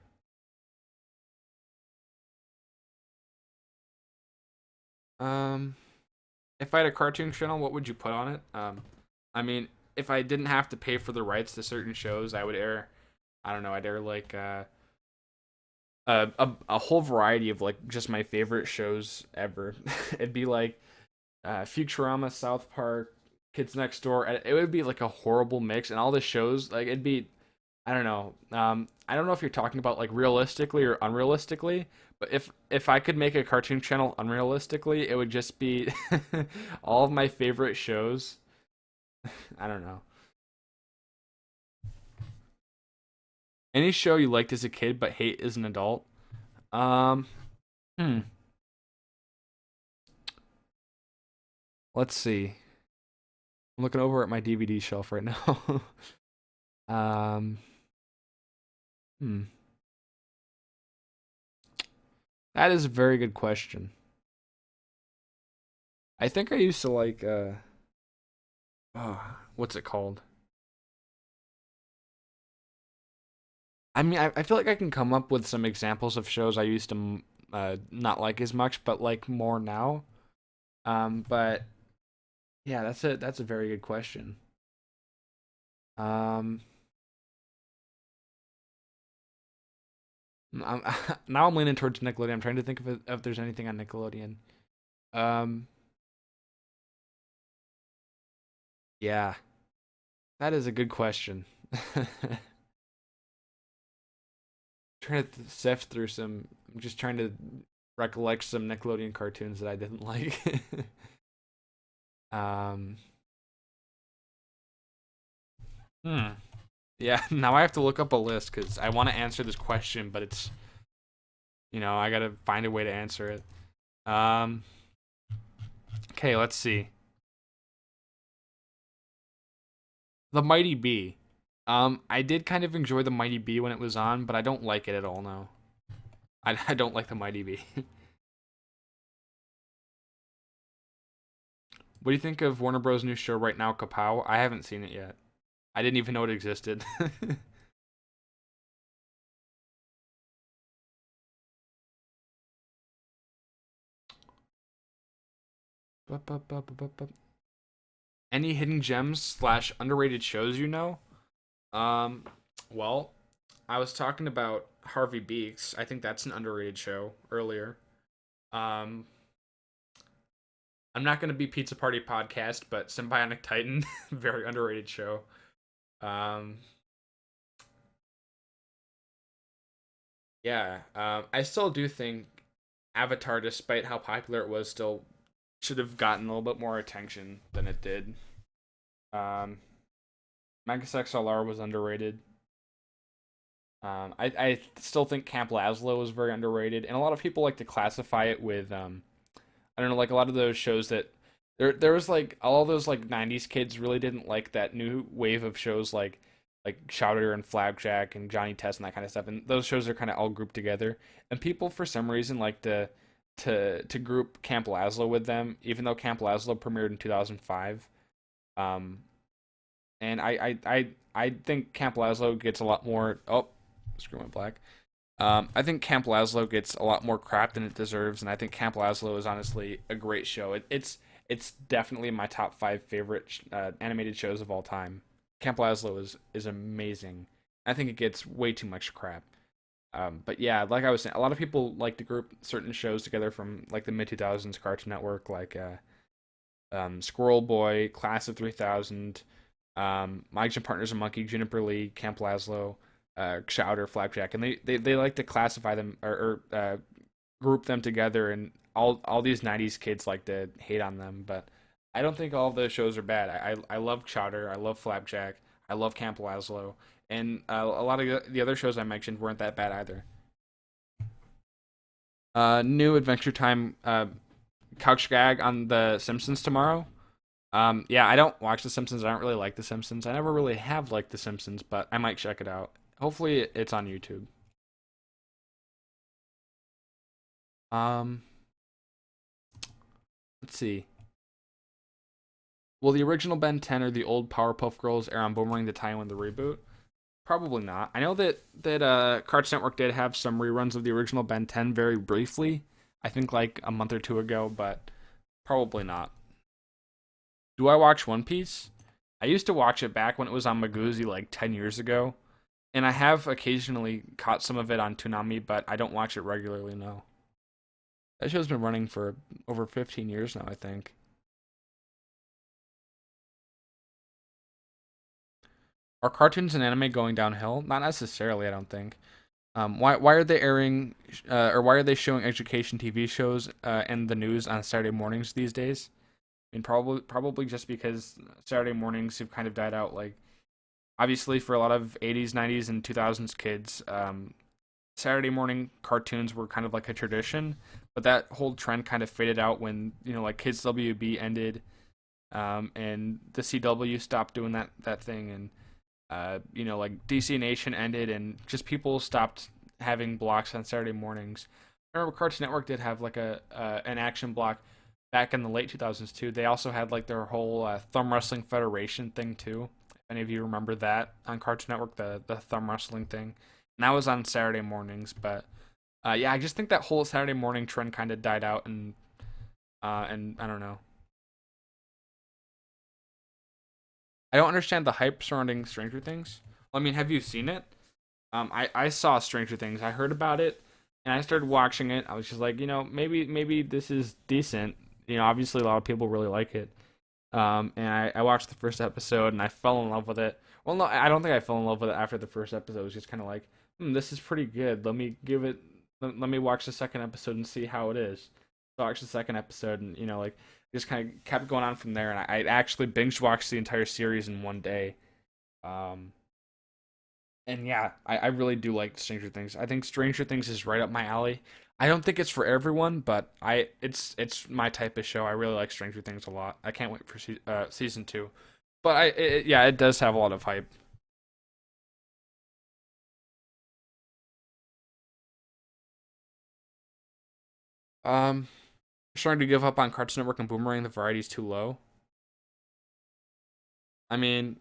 Um, if I had a cartoon channel, what would you put on it? I mean, if I didn't have to pay for the rights to certain shows, I would air. I don't know. I'd air like a whole variety of like just my favorite shows ever. It'd be like Futurama, South Park, Kids Next Door. It would be like a horrible mix, and all the shows like it'd be. I don't know. I don't know if you're talking about like realistically or unrealistically, but if I could make a cartoon channel unrealistically, it would just be all of my favorite shows. I don't know. Any show you liked as a kid but hate as an adult? Um, hmm. Let's see. I'm looking over at my DVD shelf right now. um, hmm. That is a very good question. I think I used to like what's it called? I mean, I feel like I can come up with some examples of shows I used to not like as much, but like more now. But yeah, that's a very good question. Um, I'm, now I'm leaning towards Nickelodeon. I'm trying to think if there's anything on Nickelodeon. Um, yeah, that is a good question. Trying to sift through some. I'm just trying to recollect some Nickelodeon cartoons that I didn't like. um, hmm. Yeah, now I have to look up a list because I want to answer this question, but it's I gotta find a way to answer it. Um, okay, let's see. The Mighty Bee. I did kind of enjoy the Mighty Bee when it was on, but I don't like it at all now. I don't like the Mighty Bee. What do you think of Warner Bros. New show right now, Kapow? I haven't seen it yet. I didn't even know it existed. Any hidden gems slash underrated shows you know? Um, well, I was talking about Harvey Beaks. I think that's an underrated show earlier. Um, I'm not going to be Pizza Party podcast, but Symbionic Titan, very underrated show. Um, yeah, I still do think Avatar, despite how popular it was, still should have gotten a little bit more attention than it did. Um, Megas XLR was underrated. I still think Camp Lazlo was very underrated, and a lot of people like to classify it with I don't know, like a lot of those shows that there was like all those like '90s kids really didn't like that new wave of shows like Chowder and Flapjack and Johnny Test and that kind of stuff, and those shows are kind of all grouped together, and people for some reason like to group Camp Lazlo with them, even though Camp Lazlo premiered in 2005. Um, and I think Camp Lazlo gets a lot more. Oh, screw went black. I think Camp Lazlo gets a lot more crap than it deserves, and I think Camp Lazlo is honestly a great show. It's definitely my top five favorite animated shows of all time. Camp Lazlo is amazing. I think it gets way too much crap. But yeah, like I was saying, a lot of people like to group certain shows together from like the mid 2000s Cartoon Network, like Squirrel Boy, Class of 3000, My Action Partners and Monkey, Juniper Lee, Camp Lazlo, Chowder, Flapjack, and they like to classify them or group them together, and all these '90s kids like to hate on them, but I don't think all of those shows are bad. I love Chowder, I love Flapjack, I love Camp Lazlo, and a lot of the other shows I mentioned weren't that bad either. New Adventure Time couch gag on The Simpsons tomorrow. Yeah, I don't watch The Simpsons. I don't really like The Simpsons. I never really have liked The Simpsons, but I might check it out. Hopefully, it's on YouTube. Um, let's see. Will the original Ben 10 or the old Powerpuff Girls air on Boomerang the Time when the reboot? Probably not. I know that Cartoon Network did have some reruns of the original Ben 10 very briefly. I think like a month or two ago, but probably not. Do I watch One Piece? I used to watch it back when it was on Magoozy like 10 years ago, and I have occasionally caught some of it on Toonami, but I don't watch it regularly now. That show's been running for over 15 years now, I think. Are cartoons and anime going downhill? Not necessarily, I don't think. Why are they airing or why are they showing education TV shows and the news on Saturday mornings these days? I mean, probably just because Saturday mornings have kind of died out. Like obviously for a lot of '80s, '90s, and 2000s kids, Saturday morning cartoons were kind of like a tradition, but that whole trend kind of faded out when like Kids WB ended. and the CW stopped doing that thing, and like DC Nation ended, and just people stopped having blocks on Saturday mornings. I remember Cartoon Network did have like a an action block back in the late 2000s too. They also had like their whole Thumb Wrestling Federation thing too. If any of you remember that on Cartoon Network, the thumb wrestling thing, and that was on Saturday mornings. But yeah, I just think that whole Saturday morning trend kind of died out, and I don't know. I don't understand the hype surrounding Stranger Things. Well, I mean, have you seen it? I saw Stranger Things. I heard about it, and I started watching it. I was just like, maybe this is decent. Obviously a lot of people really like it. And I watched the first episode, and I fell in love with it. Well, no, I don't think I fell in love with it after the first episode. It was just kind of like, this is pretty good. Let me give it. Let me watch the second episode and see how it is. So I watched the second episode, and like just kind of kept going on from there. And I actually binge watched the entire series in one day. Um, and yeah, I really do like Stranger Things. I think Stranger Things is right up my alley. I don't think it's for everyone, but it's my type of show. I really like Stranger Things a lot. I can't wait for season two. But yeah, it does have a lot of hype. Um, Starting to give up on Cartoon Network and Boomerang. The variety's too low. I mean,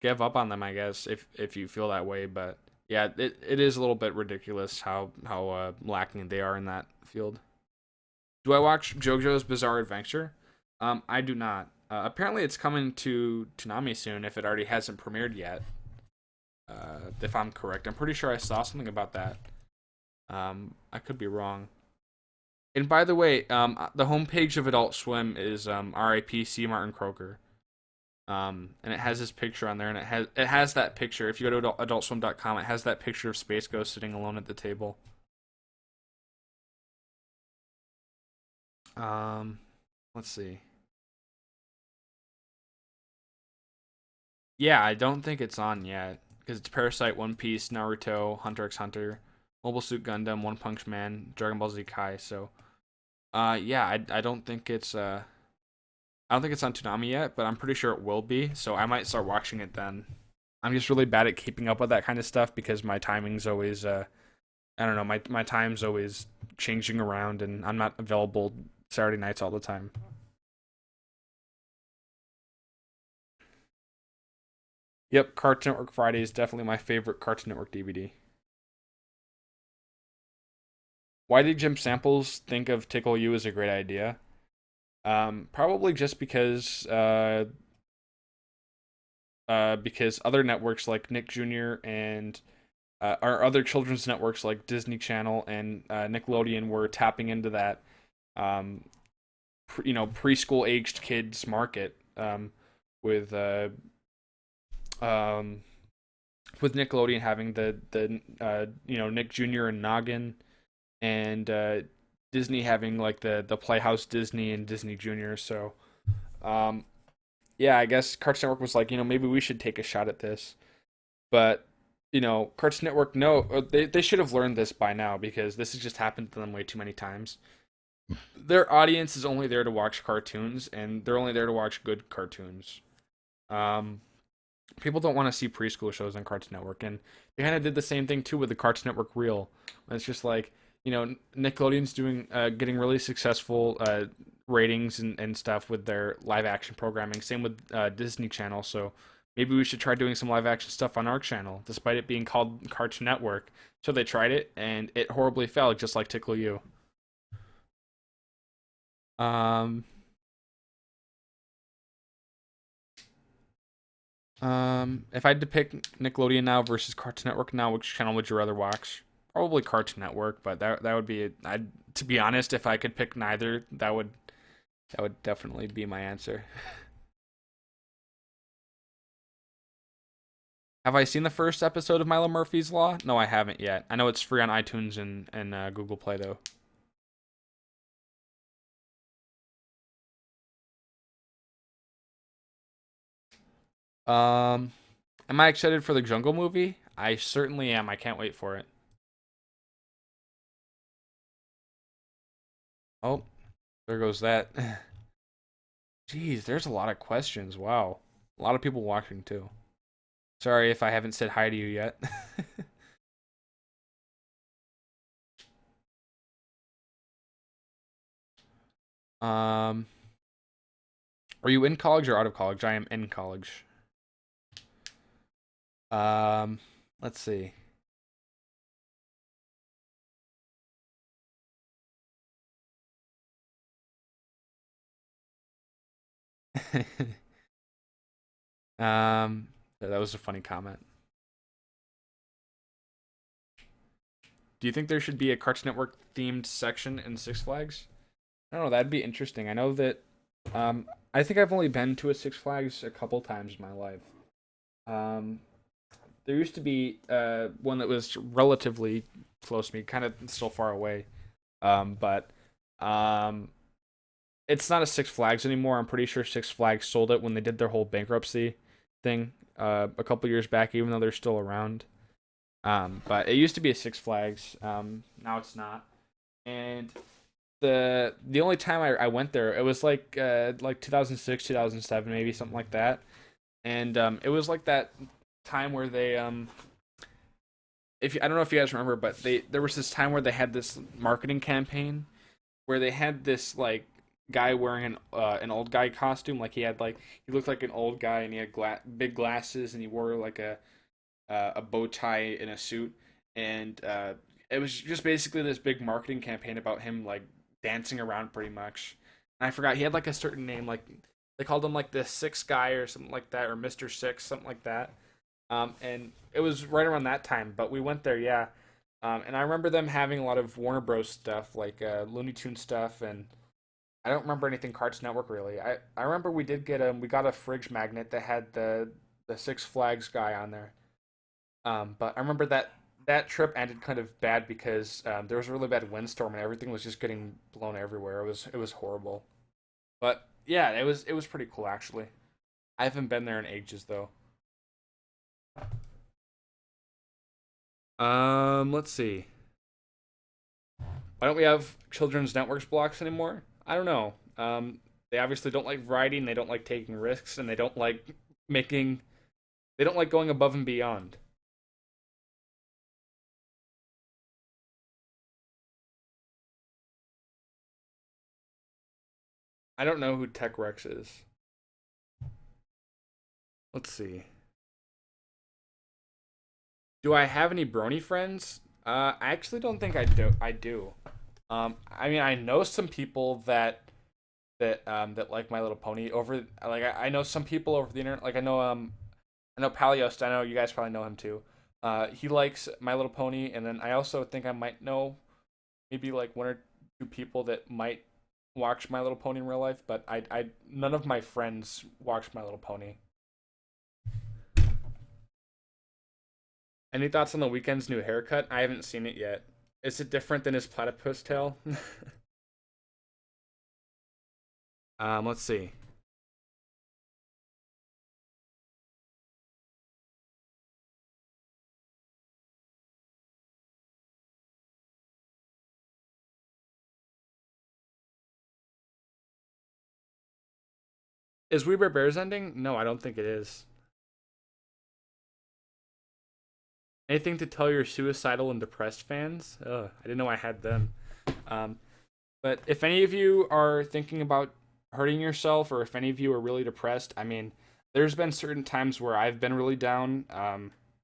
give up on them, I guess, if you feel that way. But yeah, it is a little bit ridiculous how lacking they are in that field. Do I watch JoJo's Bizarre Adventure? I do not. Apparently, it's coming to Toonami soon if it already hasn't premiered yet. If I'm correct, I'm pretty sure I saw something about that. I could be wrong. And by the way, the homepage of Adult Swim is RIP C. Martin Croker. And it has his picture on there, and it has that picture. If you go to adultswim.com, it has that picture of Space Ghost sitting alone at the table. Um, let's see. Yeah, I don't think it's on yet because it's Parasite, One Piece, Naruto, Hunter x Hunter, Mobile Suit Gundam, One Punch Man, Dragon Ball Z Kai. So, yeah, I don't think it's on Toonami yet, but I'm pretty sure it will be. So I might start watching it then. I'm just really bad at keeping up with that kind of stuff because my timing's always I don't know, my time's always changing around, and I'm not available Saturday nights all the time. Yep, Cartoon Network Friday is definitely my favorite Cartoon Network DVD. Why did Jim Samples think of Tickle You as a great idea? Probably just because other networks like Nick Jr. and or other children's networks like Disney Channel and Nickelodeon were tapping into that um, preschool aged kids market with um, with Nickelodeon having the Nick Jr. and Noggin, and Disney having like the Playhouse Disney and Disney Junior. So um, yeah, I guess Cartoon Network was like, maybe we should take a shot at this. But Cartoon Network, no, they should have learned this by now because this has just happened to them way too many times. Their audience is only there to watch cartoons, and they're only there to watch good cartoons. Um, People don't want to see preschool shows on Cartoon Network, and they kind of did the same thing too with the Cartoon Network Reel. It's just like Nickelodeon's doing getting really successful ratings and stuff with their live action programming. Same with Disney Channel. So maybe we should try doing some live action stuff on our channel, despite it being called Cartoon Network. So they tried it, and it horribly failed, just like Tickle You. Um, if I had to pick Nickelodeon now versus Cartoon Network now, which channel would you rather watch? Probably Cartoon Network, but that would be I to be honest, if I could pick neither, that would definitely be my answer. Have I seen the first episode of Milo Murphy's Law? No, I haven't yet. I know it's free on iTunes and Google Play though. Um, am I excited for the Jungle movie? I certainly am. I can't wait for it. Oh, there goes that. Jeez, there's a lot of questions. Wow. A lot of people watching too. Sorry if I haven't said hi to you yet. um, are you in college or out of college? I am in college. Um, let's see. um, that was a funny comment. Do you think there should be a Cartoon Network themed section in Six Flags? I don't know. That'd be interesting. I know that. I think I've only been to a Six Flags a couple times in my life. Um, there used to be one that was relatively close to me, kind of still far away. But um, it's not a Six Flags anymore. I'm pretty sure Six Flags sold it when they did their whole bankruptcy thing a couple years back, even though they're still around. But it used to be a Six Flags. Now it's not. And the only time I went there, it was like 2006, 2007, maybe something like that. And it was like that time where they if I don't know if you guys remember, but there was this time where they had this marketing campaign where they had this like guy wearing an old guy costume, like he looked like an old guy and he had big glasses and he wore like a bow tie and a suit, and it was just basically this big marketing campaign about him like dancing around pretty much. And I forgot he had like a certain name, like they called him like the Six Guy or something like that, or Mister Six, something like that. And it was right around that time, but we went there, yeah. And I remember them having a lot of Warner Bros. Stuff, like Looney Tune stuff, and I don't remember anything Cartoon Network really. I remember we got a fridge magnet that had the Six Flags guy on there. But I remember that trip ended kind of bad because there was a really bad windstorm and everything was just getting blown everywhere. It was horrible. But yeah, it was pretty cool actually. I haven't been there in ages though. Let's see. Why don't we have children's networks blocks anymore? I don't know. They obviously don't like writing, they don't like taking risks, and making they don't like going above and beyond. I don't know who Tech Rex is. Let's see. Do I have any brony friends? I actually don't think I do. I do. I mean, I know some people that like My Little Pony over. Like, I know some people over the internet. Like, I know Paliost. I know you guys probably know him too. He likes My Little Pony, and then I also think I might know maybe like one or two people that might watch My Little Pony in real life. But none of my friends watch My Little Pony. Any thoughts on the Weeknd's new haircut? I haven't seen it yet. Is it different than his platypus tail? Let's see. Is We Bear Bears ending? No, I don't think it is. Anything to tell your suicidal and depressed fans? Ugh, I didn't know I had them. Um, but if any of you are thinking about hurting yourself, or if any of you are really depressed, I mean, there's been certain times where I've been really down.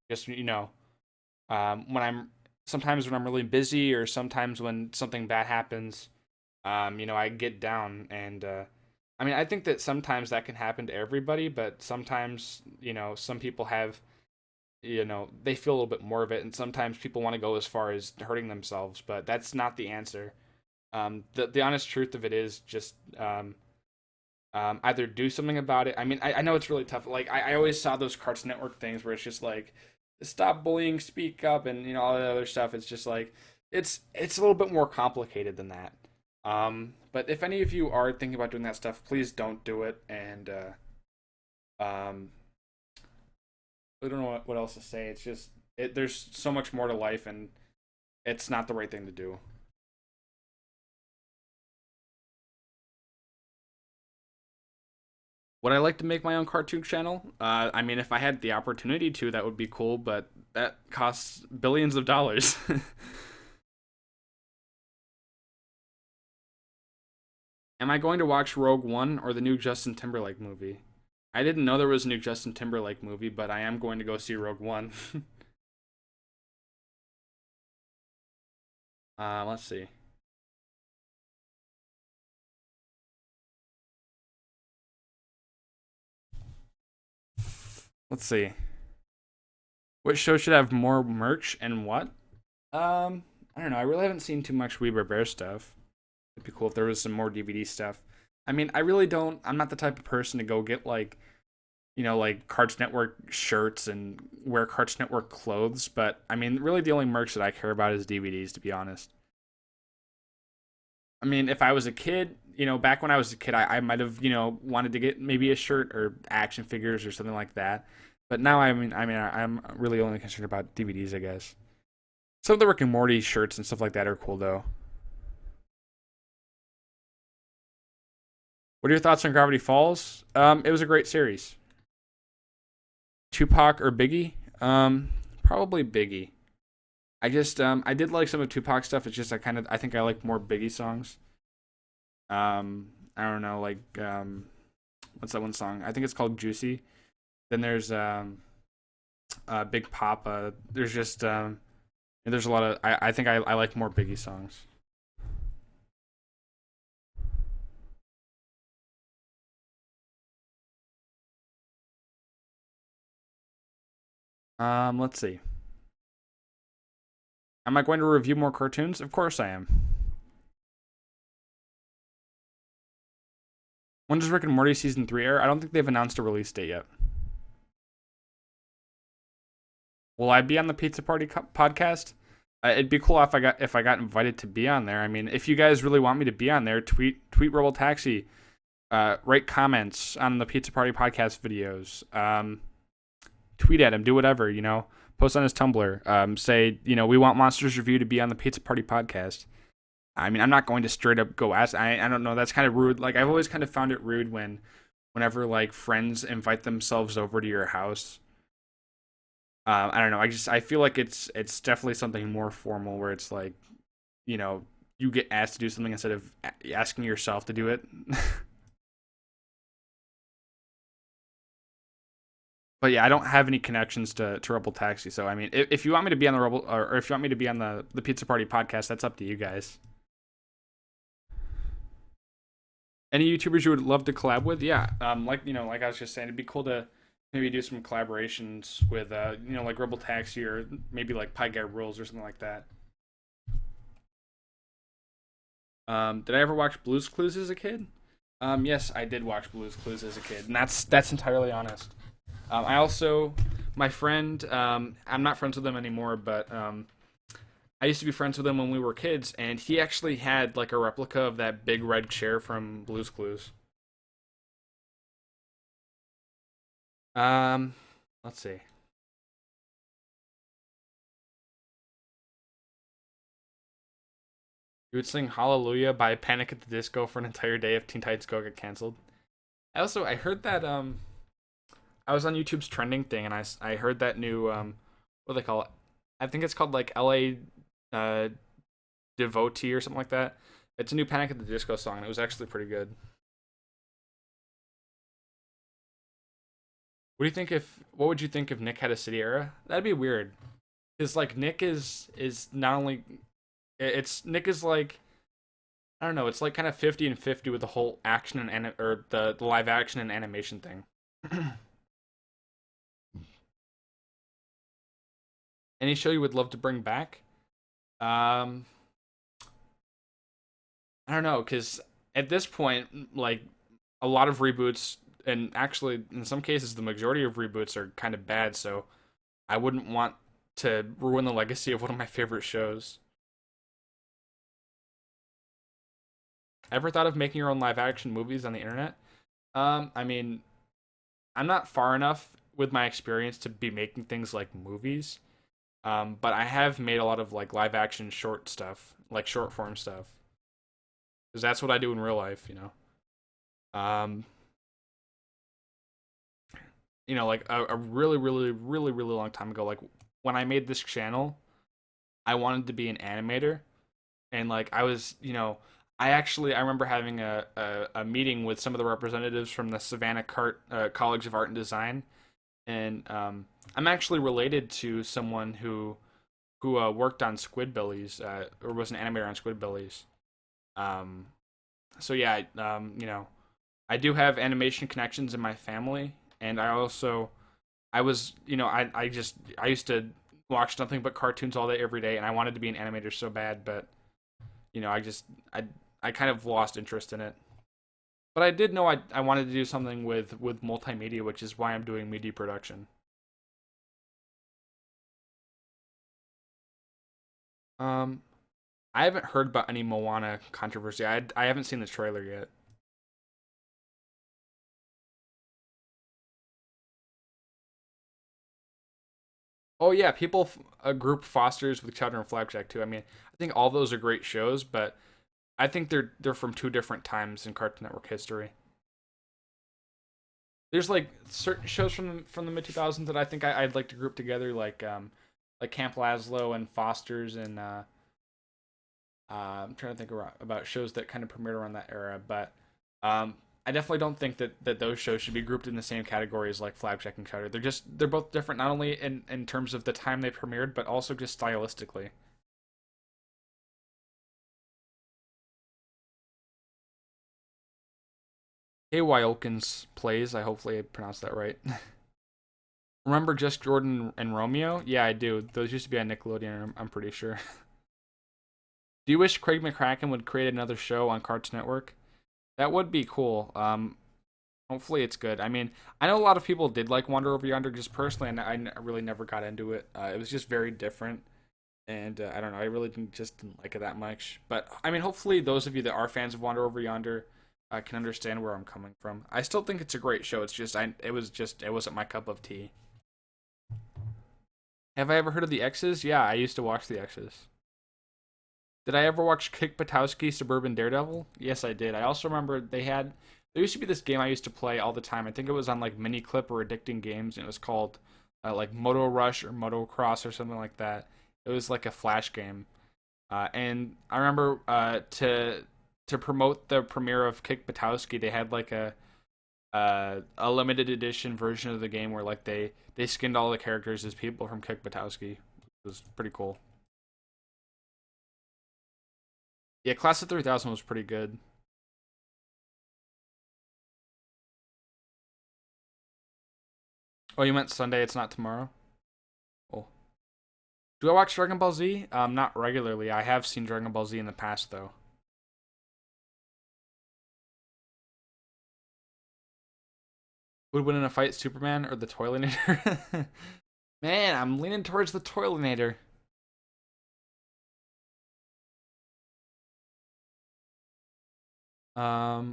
Just when I'm sometimes when I'm really busy, or sometimes when something bad happens, I get down, and I mean, I think that sometimes that can happen to everybody, but sometimes, some people have, they feel a little bit more of it, and sometimes people want to go as far as hurting themselves, but that's not the answer. The honest truth of it is just either do something about it. I mean, I know it's really tough. Like, I always saw those Cartoon Network things where it's just like, stop bullying, speak up, and all that other stuff. It's just like it's a little bit more complicated than that. But if any of you are thinking about doing that stuff, please don't do it. And I don't know what else to say. It's just there's so much more to life, and it's not the right thing to do. Would I like to make my own cartoon channel? I mean, if I had the opportunity to, that would be cool, but that costs billions of dollars. Am I going to watch Rogue One or the new Justin Timberlake movie? I didn't know there was a new Justin Timberlake movie, but I am going to go see Rogue One. Let's see. Let's see. What show should have more merch and what? I don't know. I really haven't seen too much Weber Bear stuff. It'd be cool if there was some more DVD stuff. I mean, I really don't. I'm not the type of person to go get like, like Cartoon Network shirts and wear Cartoon Network clothes. But I mean, really, the only merch that I care about is DVDs, to be honest. I mean, if I was a kid, back when I was a kid, I might have, wanted to get maybe a shirt or action figures or something like that. But now, I'm really only concerned about DVDs, I guess. Some of the Rick and Morty shirts and stuff like that are cool, though. What are your thoughts on Gravity Falls? It was a great series. Tupac or Biggie? Probably Biggie. I did like some of Tupac's stuff. It's just I think I like more Biggie songs. I don't know, like what's that one song? I think it's called Juicy. Then there's Big Papa. There's just there's a lot of I think I like more Biggie songs. Let's see. Am I going to review more cartoons? Of course I am. When does Rick and Morty season 3 air? I don't think they've announced a release date yet. Will I be on the Pizza Party podcast? It'd be cool if I got invited to be on there. I mean, if you guys really want me to be on there, tweet Rebel Taxi, write comments on the Pizza Party podcast videos, tweet at him, do whatever, post on his Tumblr, say, we want Monsters Review to be on the Pizza Party podcast. I mean, I'm not going to straight up go ask. I don't know. That's kind of rude. Like, I've always kind of found it rude whenever like friends invite themselves over to your house. I don't know. I feel like it's definitely something more formal where it's like, you know, you get asked to do something instead of asking yourself to do it. But yeah, I don't have any connections to Rebel Taxi. So I mean, if you want me to be on the Rebel, or if you want me to be on the Pizza Party podcast, that's up to you guys. Any YouTubers you would love to collab with? Yeah, like I was just saying, it'd be cool to maybe do some collaborations with like Rebel Taxi or maybe like Pie Guy Rules or something like that. Did I ever watch Blue's Clues as a kid? Yes, I did watch Blue's Clues as a kid, and that's entirely honest. I also, my friend, I'm not friends with him anymore, but I used to be friends with him when we were kids, and he actually had like a replica of that big red chair from Blue's Clues. Um, let's see. You would sing Hallelujah by Panic at the Disco for an entire day if Teen Titans Go get canceled. I heard that I was on YouTube's trending thing, and I heard that new what do they call it? I think it's called like LA uh Devotee or something like that. It's a new Panic at the Disco song, and it was actually pretty good. What would you think if Nick had a city era? That'd be weird. Cuz like Nick is not only it's Nick is like I don't know, it's like kind of 50 and 50 with the whole action and or the live action and animation thing. Any show you would love to bring back? Um I don't know, cuz at this point like a lot of reboots and actually in some cases the majority of reboots are kind of bad, so I wouldn't want to ruin the legacy of one of my favorite shows. Ever thought of making your own live action movies on the internet? I mean, I'm not far enough with my experience to be making things like movies. But I have made a lot of like live action short stuff, like short form stuff, because that's what I do in real life. Um, like a really, really, really, really long time ago. Like when I made this channel, I wanted to be an animator, and like I was, I remember having a meeting with some of the representatives from the Savannah College of Art and Design, and I'm actually related to someone who worked on Squidbillies, or was an animator on Squidbillies. Um, so yeah, I do have animation connections in my family, and I was, I used to watch nothing but cartoons all day every day, and I wanted to be an animator so bad, but I just I kind of lost interest in it. But I did know I wanted to do something with multimedia, which is why I'm doing media production. Um, I haven't heard about any Moana controversy. I haven't seen the trailer yet. Oh yeah, a group fosters with Chowder and Flapjack too. I mean, I think all those are great shows, but I think they're from two different times in Cartoon Network history. There's like certain shows from the mid 2000s that I think I'd like to group together, like Camp Lazlo and Foster's, and I'm trying to think about shows that kind of premiered around that era, but I definitely don't think that those shows should be grouped in the same category as like Flapjack and Chowder. They're both different, not only in terms of the time they premiered, but also just stylistically. Hey Wyokins plays. I hopefully pronounced that right. Remember Just Jordan and Romeo? Yeah, I do. Those used to be on Nickelodeon. I'm pretty sure. Do you wish Craig McCracken would create another show on Cartoon Network? That would be cool. Hopefully it's good. I mean, I know a lot of people did like Wander Over Yonder. Just personally, and I really never got into it. It was just very different, and I don't know. I really didn't like it that much. But I mean, hopefully those of you that are fans of Wander Over Yonder can understand where I'm coming from. I still think it's a great show. It's just it wasn't my cup of tea. Have I ever heard of the X's? Yeah, I used to watch the X's. Did I ever watch Kick Buttowski Suburban Daredevil? Yes, I did. I also remember there used to be this game I used to play all the time. I think it was on like Mini Clip or Addicting Games, and it was called like Moto Rush or Moto Cross or something like that. It was like a flash game, and I remember to promote the premiere of Kick Buttowski, they had like a limited edition version of the game where like they skinned all the characters as people from Kick Buttowski. It was pretty cool. Yeah, Class of 3000 was pretty good. Oh, you meant Sunday? It's not tomorrow. Cool. Do I watch Dragon Ball Z? Not regularly. I have seen Dragon Ball Z in the past though. Would win in a fight, Superman or the Toilinator? Man, I'm leaning towards the Toilinator.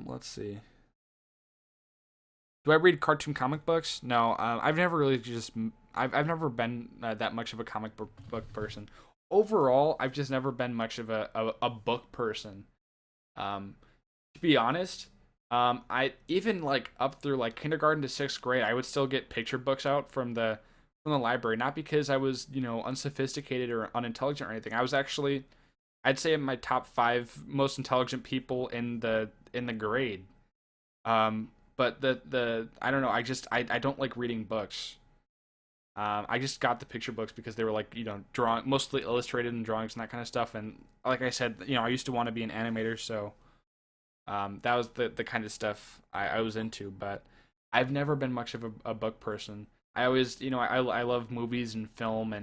Let's see. Do I read cartoon comic books? No. I've never really just I've never been that much of a book person. Overall, I've just never been much of a book person. Um, to be honest, I even like up through like kindergarten to sixth grade, I would still get picture books out from the library. Not because I was unsophisticated or unintelligent or anything. I was actually, I'd say, in my top five most intelligent people in the grade. But the I don't know. I don't like reading books. I just got the picture books because they were like drawing mostly illustrated and drawings and that kind of stuff. And like I said, I used to want to be an animator, so that was the kind of stuff I was into. But I've never been much of a book person. I always I love movies and film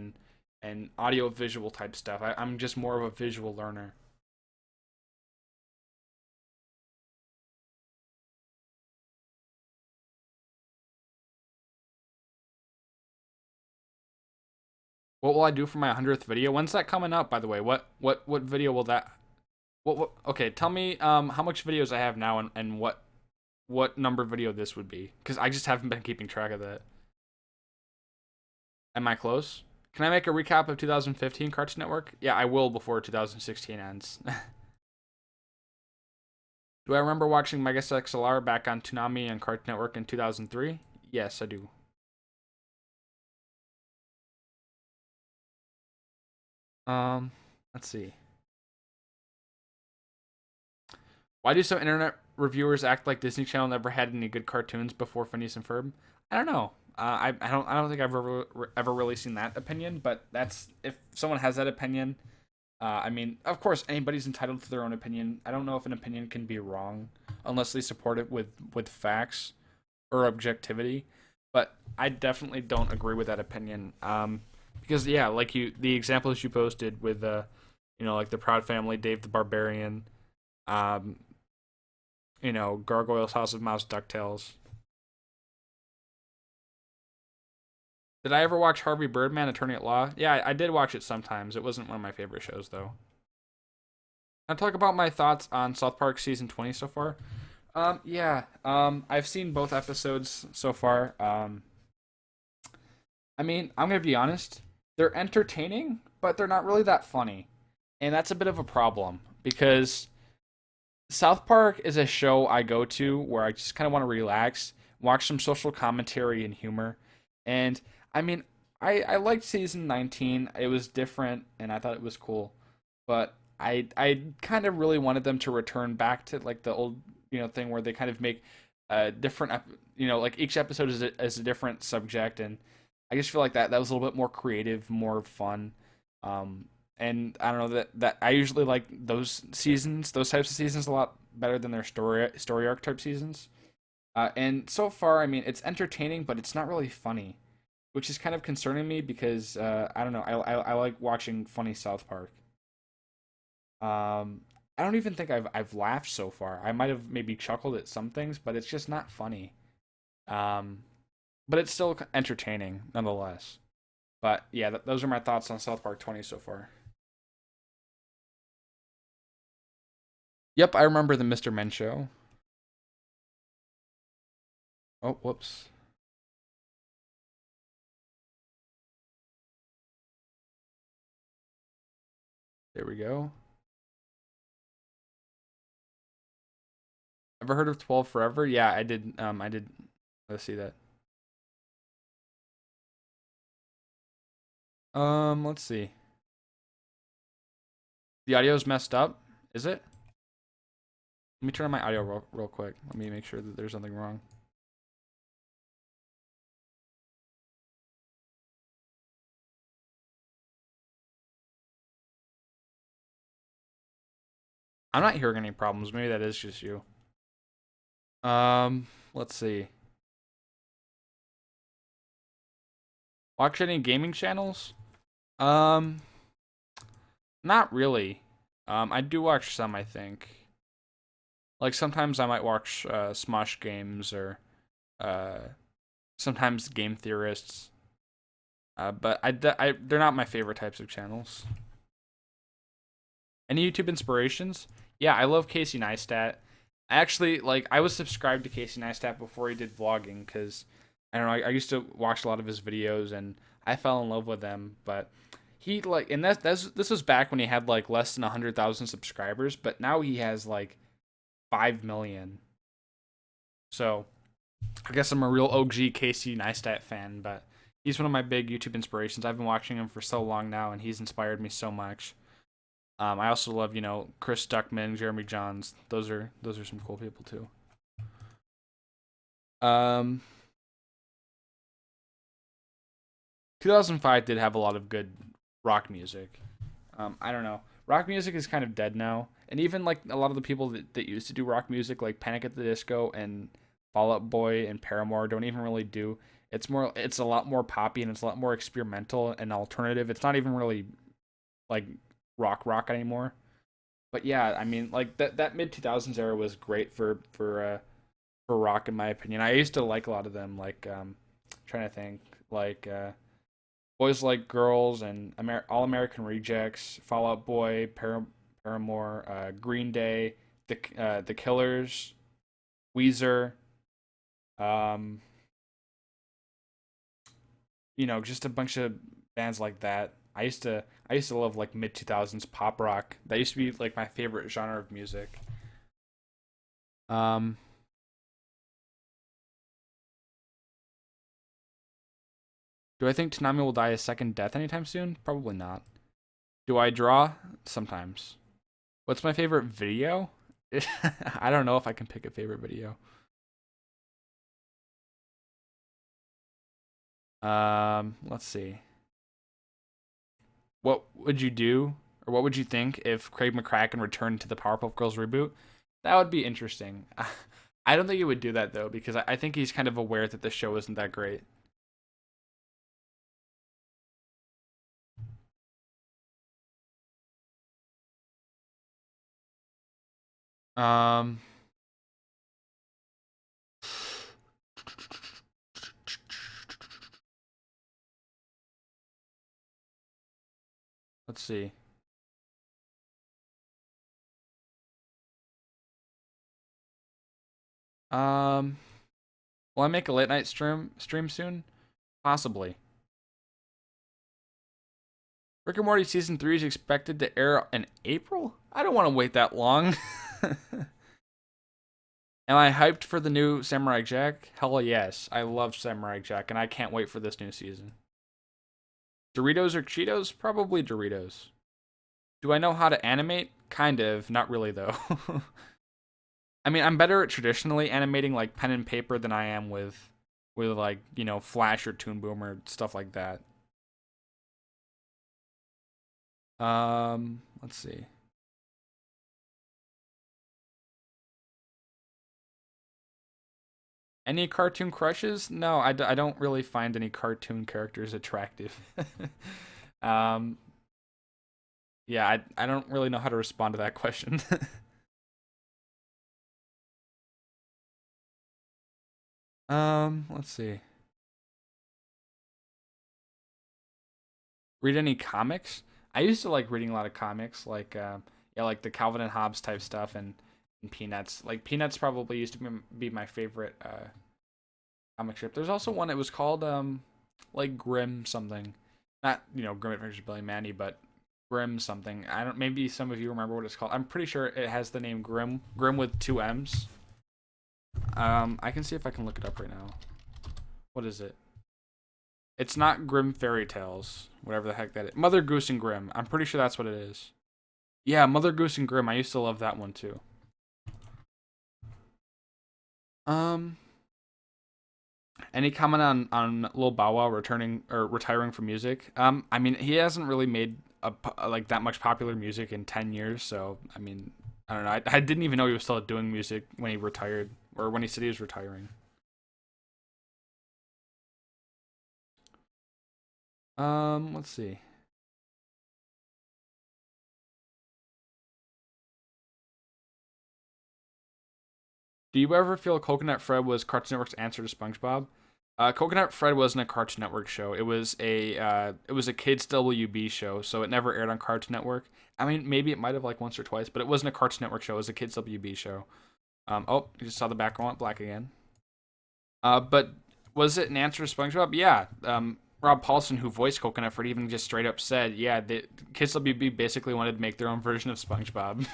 and audio visual type stuff. I'm just more of a visual learner. What will I do for my 100th video? When's that coming up, by the way? What video will that what okay, tell me how much videos I have now and what number video this would be, cuz I just haven't been keeping track of that. Am I close? Can I make a recap of 2015 Cartoon Network? Yeah, I will before 2016 ends. Do I remember watching Megasex LR back on Toonami and Cartoon Network in 2003? Yes, I do. Um, let's see. Why do some internet reviewers act like Disney Channel never had any good cartoons before Phineas and Ferb? I don't know. I don't think I've ever really seen that opinion, but that's if someone has that opinion. I mean, of course, anybody's entitled to their own opinion. I don't know if an opinion can be wrong unless they support it with facts or objectivity. But I definitely don't agree with that opinion. Because yeah, like the examples you posted with like the Proud Family, Dave the Barbarian, um, Gargoyles, House of Mouse, Ducktales. Did I ever watch Harvey Birdman, Attorney at Law? Yeah, I did watch it sometimes. It wasn't one of my favorite shows though. I'll talk about my thoughts on South Park season 20 so far. Yeah. I've seen both episodes so far. I mean, I'm gonna be honest. They're entertaining, but they're not really that funny, and that's a bit of a problem because South Park is a show I go to where I just kind of want to relax, watch some social commentary and humor, and I mean, I liked season 19. It was different, and I thought it was cool, but I kind of really wanted them to return back to like the old thing where they kind of make different like each episode is a different subject, and I just feel like that was a little bit more creative, more fun. And I don't know that I usually like those types of seasons a lot better than their story arc type seasons. And so far, I mean, it's entertaining, but it's not really funny, which is kind of concerning me because I don't know. I like watching funny South Park. I don't even think I've laughed so far. I might have maybe chuckled at some things, but it's just not funny. Um, but it's still entertaining nonetheless. But yeah, those are my thoughts on South Park 20 so far. Yep, I remember the Mr. Men show. Oh, whoops. There we go. Ever heard of 12 Forever? Yeah, I did. I did. Let's see that. Let's see. The audio's messed up. Is it? Let me turn on my audio real quick. Let me make sure that there's nothing wrong. I'm not hearing any problems. Maybe that is just you. Let's see. Watch any gaming channels? Um, Not really. I do watch some, I think. Like sometimes I might watch Smosh games or uh sometimes game theorists. But they're not my favorite types of channels. Any YouTube inspirations? Yeah, I love Casey Neistat. I was subscribed to Casey Neistat before he did vlogging because I don't know. I used to watch a lot of his videos and I fell in love with them. But he and this was back when he had like less than 100,000 subscribers, but now he has like 5 million. So I guess I'm a real OG Casey Neistat fan, but he's one of my big YouTube inspirations. I've been watching him for so long now, and he's inspired me so much. I also love, Chris Duckman, Jeremy Johns. Those are some cool people too. Um, 2005 did have a lot of good rock music. I don't know. Rock music is kind of dead now, and even like a lot of the people that used to do rock music, like Panic at the Disco and Fall Out Boy and Paramore, don't even really do. It's a lot more poppy and it's a lot more experimental and alternative. It's not even really like rock anymore. But yeah, I mean, like that mid 2000s era was great for rock in my opinion. I used to like a lot of them, like trying to think, like Boys Like Girls and All American Rejects, Fall Out Boy, Paramore, Green Day, the Killers, Weezer, um, just a bunch of bands like that. I used to love like mid 2000s pop rock. That used to be like my favorite genre of music. Um, do I think Tanami will die a second death anytime soon? Probably not. Do I draw? Sometimes. What's my favorite video? I don't know if I can pick a favorite video. Let's see. What would you do, or what would you think if Craig McCracken returned to the Powerpuff Girls reboot? That would be interesting. I don't think he would do that though, because I think he's kind of aware that the show isn't that great. Um, let's see. Um, will I make a late night stream soon? Possibly. Rick and Morty season 3 is expected to air in April? I don't want to wait that long. Am I hyped for the new Samurai Jack? Hell yes. I love Samurai Jack, and I can't wait for this new season. Doritos or Cheetos? Probably Doritos. Do I know how to animate? Kind of. Not really, though. I mean, I'm better at traditionally animating like pen and paper than I am with like, Flash or Toon Boom or stuff like that. Let's see. Any cartoon crushes? No, I don't really find any cartoon characters attractive. um, yeah, I don't really know how to respond to that question. Let's see. Read any comics? I used to like reading a lot of comics, like yeah, like the Calvin and Hobbes type stuff and Peanuts. Like Peanuts probably used to be my favorite comic strip. There's also one that was called like Grim something. Not, Grim Adventures of Billy Mandy, but Grim something. I don't maybe some of you remember what it's called. I'm pretty sure it has the name Grim. Grim with two M's. I can see if I can look it up right now. What is it? It's not Grim Fairy Tales, whatever the heck that is. Mother Goose and Grim. I'm pretty sure that's what it is. Yeah, Mother Goose and Grim. I used to love that one too. Um, any comment on Lil Bow Wow returning or retiring from music? I mean, he hasn't really made like that much popular music in 10 years, so I mean, I don't know. I didn't even know he was still doing music when he retired or when he said he was retiring. Let's see. Do you ever feel Coconut Fred was Cartoon Network's answer to SpongeBob? Coconut Fred wasn't a Cartoon Network show. It was a kids WB show, so it never aired on Cartoon Network. I mean, maybe it might have like once or twice, but it wasn't a Cartoon Network show. It was a kids WB show. Oh, you just saw the background went black again. But was it an answer to SpongeBob? Yeah. Rob Paulson, who voiced Coconut Fred, even just straight up said, "Yeah, the kids WB basically wanted to make their own version of SpongeBob."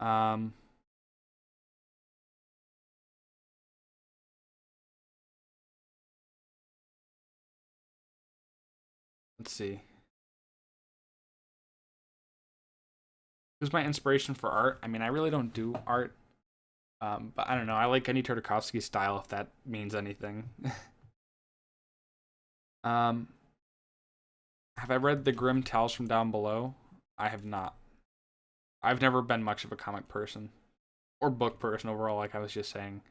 um, let's see. Who's my inspiration for art? I mean, I really don't do art, but I don't know. I like Kenny Tartakovsky's style, if that means anything. um, have I read The Grim Tales from Down Below? I have not. I've never been much of a comic person or book person overall, like I was just saying.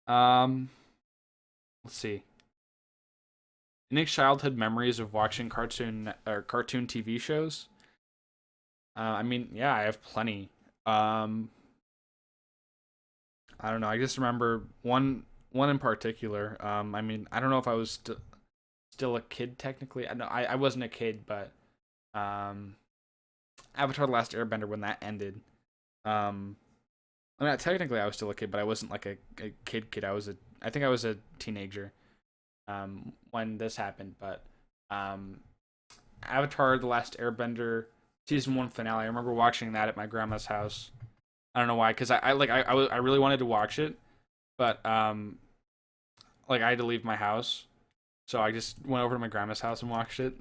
Um, let's see. Any childhood memories of watching cartoon TV shows? I mean, yeah, I have plenty. Um, I don't know. I just remember one in particular. I mean, I don't know if I was still a kid technically. I know I wasn't a kid, but um, Avatar: The Last Airbender when that ended. Um, I mean, technically I was still a kid, but I wasn't like a kid. I think I was a teenager when this happened. But um, Avatar: The Last Airbender season 1 finale. I remember watching that at my grandma's house. I don't know why, because I really wanted to watch it, but like I had to leave my house, So I just went over to my grandma's house and watched it.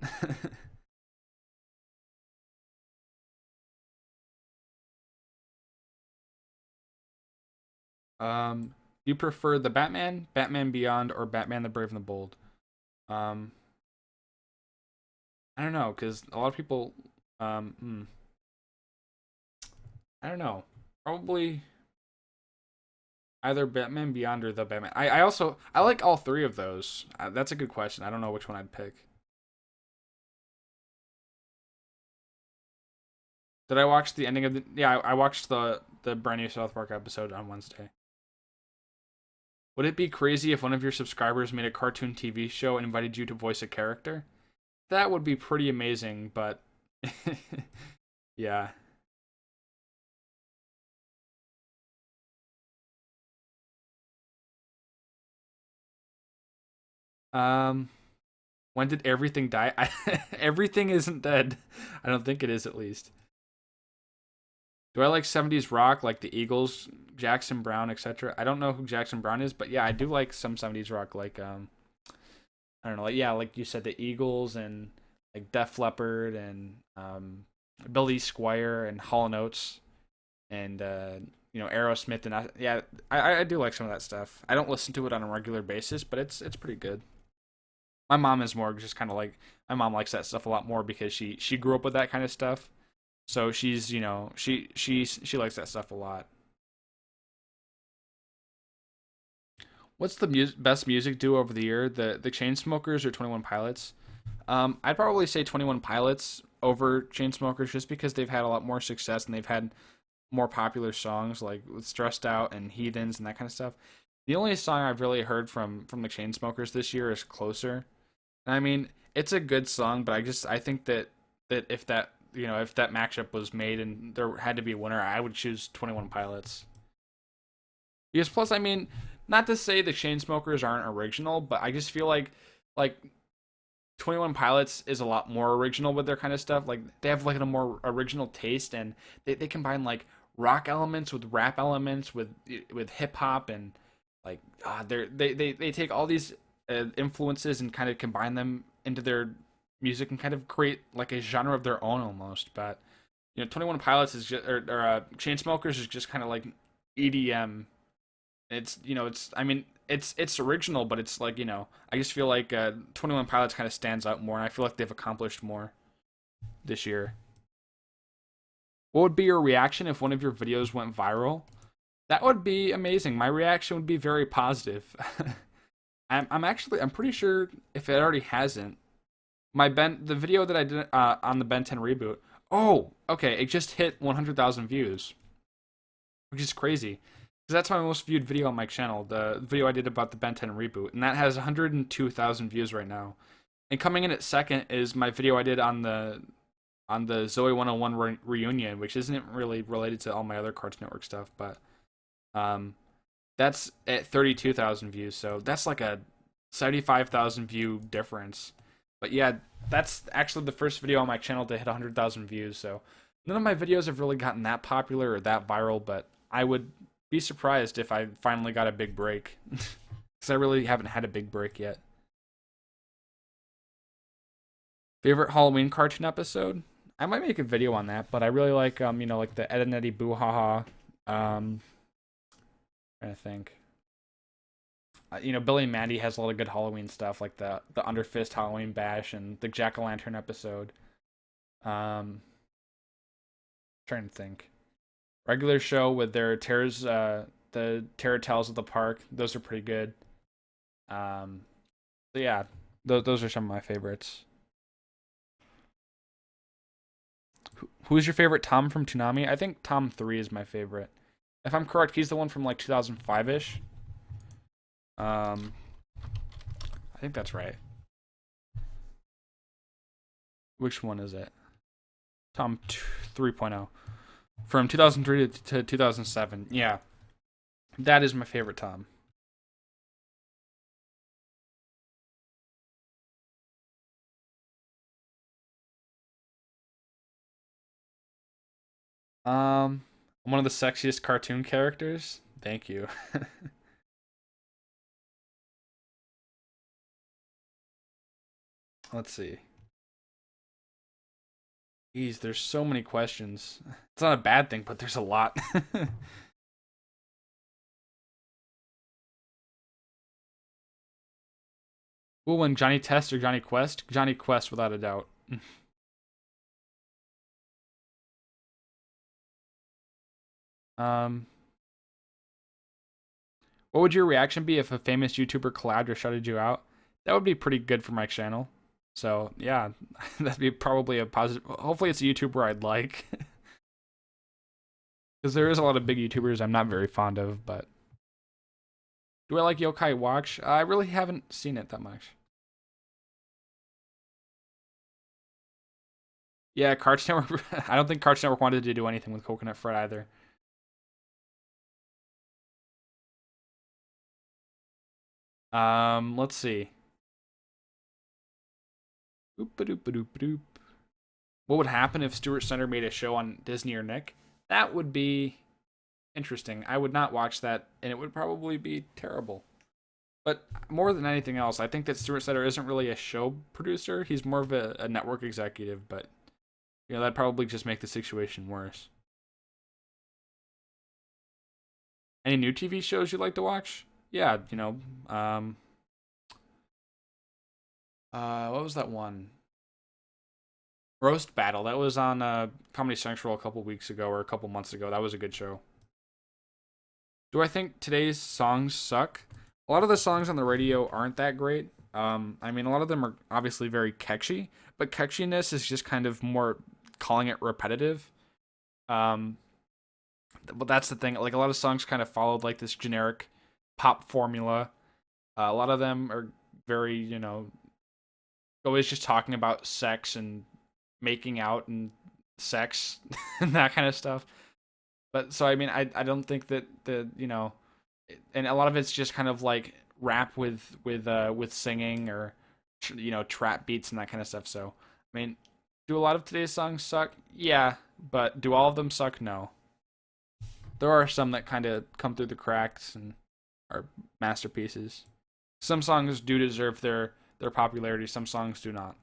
You prefer the Batman, Batman Beyond, or Batman the Brave and the Bold? Um, I don't know, because a lot of people, I don't know. Probably either Batman Beyond or the Batman. I also I like all three of those. That's a good question. I don't know which one I'd pick. Did I watch the ending of the? Yeah, I watched the brand new South Park episode on Wednesday. Would it be crazy if one of your subscribers made a cartoon TV show and invited you to voice a character? That would be pretty amazing, but yeah. Um, when did everything die? Everything isn't dead. I don't think it is, at least. Do I like 70s rock, like the Eagles, Jackson Brown, etc.? I don't know who Jackson Brown is, but yeah, I do like some 70s rock, like I don't know, like yeah, like you said, the Eagles and like Def Leppard and Billy Squire and Hall and Oates and Aerosmith, and yeah, I do like some of that stuff. I don't listen to it on a regular basis, but it's pretty good. My mom is more just kind of like, my mom likes that stuff a lot more because she grew up with that kind of stuff. So she's, she likes that stuff a lot. What's the best music duo over the year? The Chainsmokers or 21 Pilots? I'd probably say 21 Pilots over Chainsmokers just because they've had a lot more success and they've had more popular songs like with Stressed Out and Heathens and that kind of stuff. The only song I've really heard from the Chainsmokers this year is Closer. And I mean, it's a good song, but I think that if that if that matchup was made and there had to be a winner, I would choose 21 Pilots. Because plus, I mean, not to say the Chainsmokers aren't original, but I just feel like 21 Pilots is a lot more original with their kind of stuff. Like they have like a more original taste, and they combine like rock elements with rap elements with hip hop, and like they take all these influences and kind of combine them into their music and kind of create like a genre of their own almost. But 21 Pilots is just or Chainsmokers is just kind of like EDM. It's I mean it's original, but it's like I just feel like 21 Pilots kind of stands out more, and I feel like they've accomplished more this year. What would be your reaction if one of your videos went viral? That would be amazing. My reaction would be very positive. I'm pretty sure if it already hasn't, the video that I did on the Ben 10 reboot. Oh, okay, it just hit 100,000 views, which is crazy. Because that's my most viewed video on my channel, the video I did about the Ben 10 reboot, and that has 102,000 views right now. And coming in at second is my video I did on the Zoe 101 reunion, which isn't really related to all my other Cartoon Network stuff, but um, that's at 32,000 views, so that's like a 75,000 view difference. But yeah, that's actually the first video on my channel to hit 100,000 views, so none of my videos have really gotten that popular or that viral, but I would be surprised if I finally got a big break. Because I really haven't had a big break yet. Favorite Halloween cartoon episode? I might make a video on that, but I really like like the Ed and Eddie Boo Ha Ha. Trying to think. Billy and Mandy has a lot of good Halloween stuff, like the Underfist Halloween Bash and the Jack o' Lantern episode. Um, Trying to think. Regular show with their terrors, the terror tales of the park. Those are pretty good. Um, so yeah, those are some of my favorites. Who's your favorite Tom from Toonami? I think Tom 3 is my favorite. If I'm correct, he's the one from like 2005 ish. Um, I think that's right. Which one is it? Tom 3.0 from 2003 to 2007. Yeah, that is my favorite Tom. I'm one of the sexiest cartoon characters. Thank you. Let's see. Jeez, there's so many questions. It's not a bad thing, but there's a lot. Who will win, Johnny Test or Johnny Quest? Johnny Quest, without a doubt. um, what would your reaction be if a famous YouTuber collabed or shouted you out? That would be pretty good for my channel. So yeah, that'd be probably a positive. Hopefully, it's a YouTuber I'd like, because there is a lot of big YouTubers I'm not very fond of. But do I like Yokai Watch? I really haven't seen it that much. Yeah, Cartoon Network. I don't think Cartoon Network wanted to do anything with Coconut Fred either. Let's see. Oop-a-doop-a-doop-a-doop. What would happen if Stuart Center made a show on Disney or Nick? That would be interesting. I would not watch that, and it would probably be terrible. But more than anything else, I think that Stuart Center isn't really a show producer. He's more of a network executive, but that'd probably just make the situation worse. Any new TV shows you'd like to watch? Yeah, what was that one? Roast Battle. That was on Comedy Central a couple weeks ago or a couple months ago. That was a good show. Do I think today's songs suck? A lot of the songs on the radio aren't that great. I mean, a lot of them are obviously very catchy, but catchiness is just kind of more calling it repetitive. Um, but that's the thing. Like a lot of songs kind of followed like this generic pop formula. A lot of them are very, always just talking about sex and making out and sex and that kind of stuff. But so I mean, I don't think that and a lot of it's just kind of like rap with singing or trap beats and that kind of stuff. So I mean, do a lot of today's songs suck? Yeah, but do all of them suck? No. There are some that kind of come through the cracks and are masterpieces. Some songs do deserve their popularity. Some songs do not.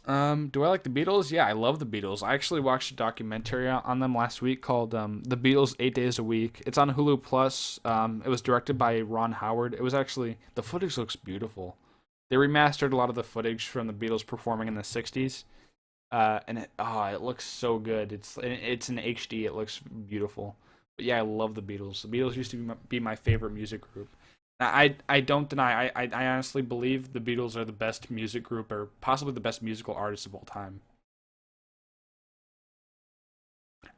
Do I like the Beatles? Yeah, I love the Beatles. I actually watched a documentary on them last week called "The Beatles 8 Days a Week." It's on Hulu Plus. It was directed by Ron Howard. It was actually the footage looks beautiful. They remastered a lot of the footage from the Beatles performing in the '60s, and it looks so good. It's in HD. It looks beautiful. But yeah, I love the Beatles. The Beatles used to be my favorite music group. I don't deny. I honestly believe the Beatles are the best music group or possibly the best musical artists of all time.